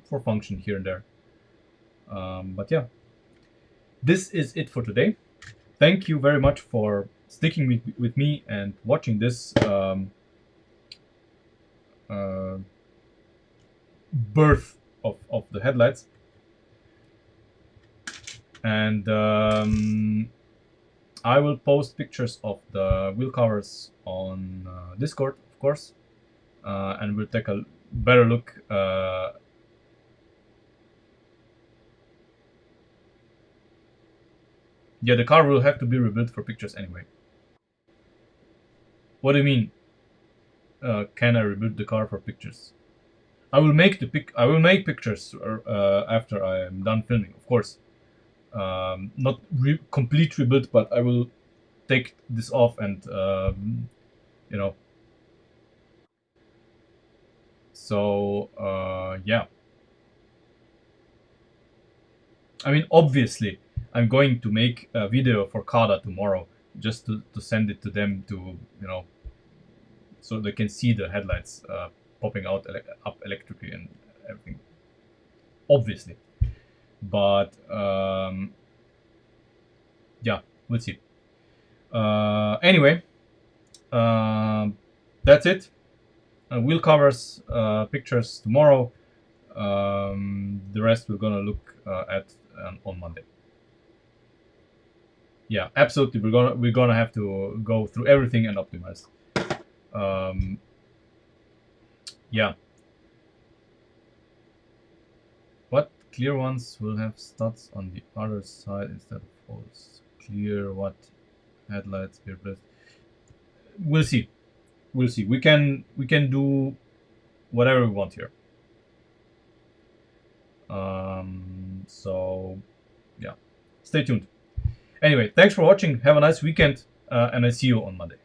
for function here and there. But yeah, this is it for today. Thank you very much for sticking with me and watching this uh, birth of the headlights. And I will post pictures of the wheel covers on Discord, of course, and we'll take a better look. Yeah, the car will have to be rebuilt for pictures anyway. What do you mean? Can I rebuild the car for pictures? I will make I will make pictures after I am done filming, of course. Not complete rebuild, but I will take this off and you know. So yeah, I mean, obviously, I'm going to make a video for Kada tomorrow, just to send it to them to, so they can see the headlights popping out up electrically and everything. Obviously, but yeah, we'll see. Anyway, that's it. Wheel covers, pictures tomorrow. The rest we're gonna look at on Monday. Yeah, absolutely. We're gonna have to go through everything and optimize. Um, yeah. What clear ones will have studs on the other side instead of holes? Clear what headlights be replaced? We'll see. We'll see. We can do whatever we want here. So yeah, stay tuned. Anyway, thanks for watching. Have a nice weekend, and I see you on Monday.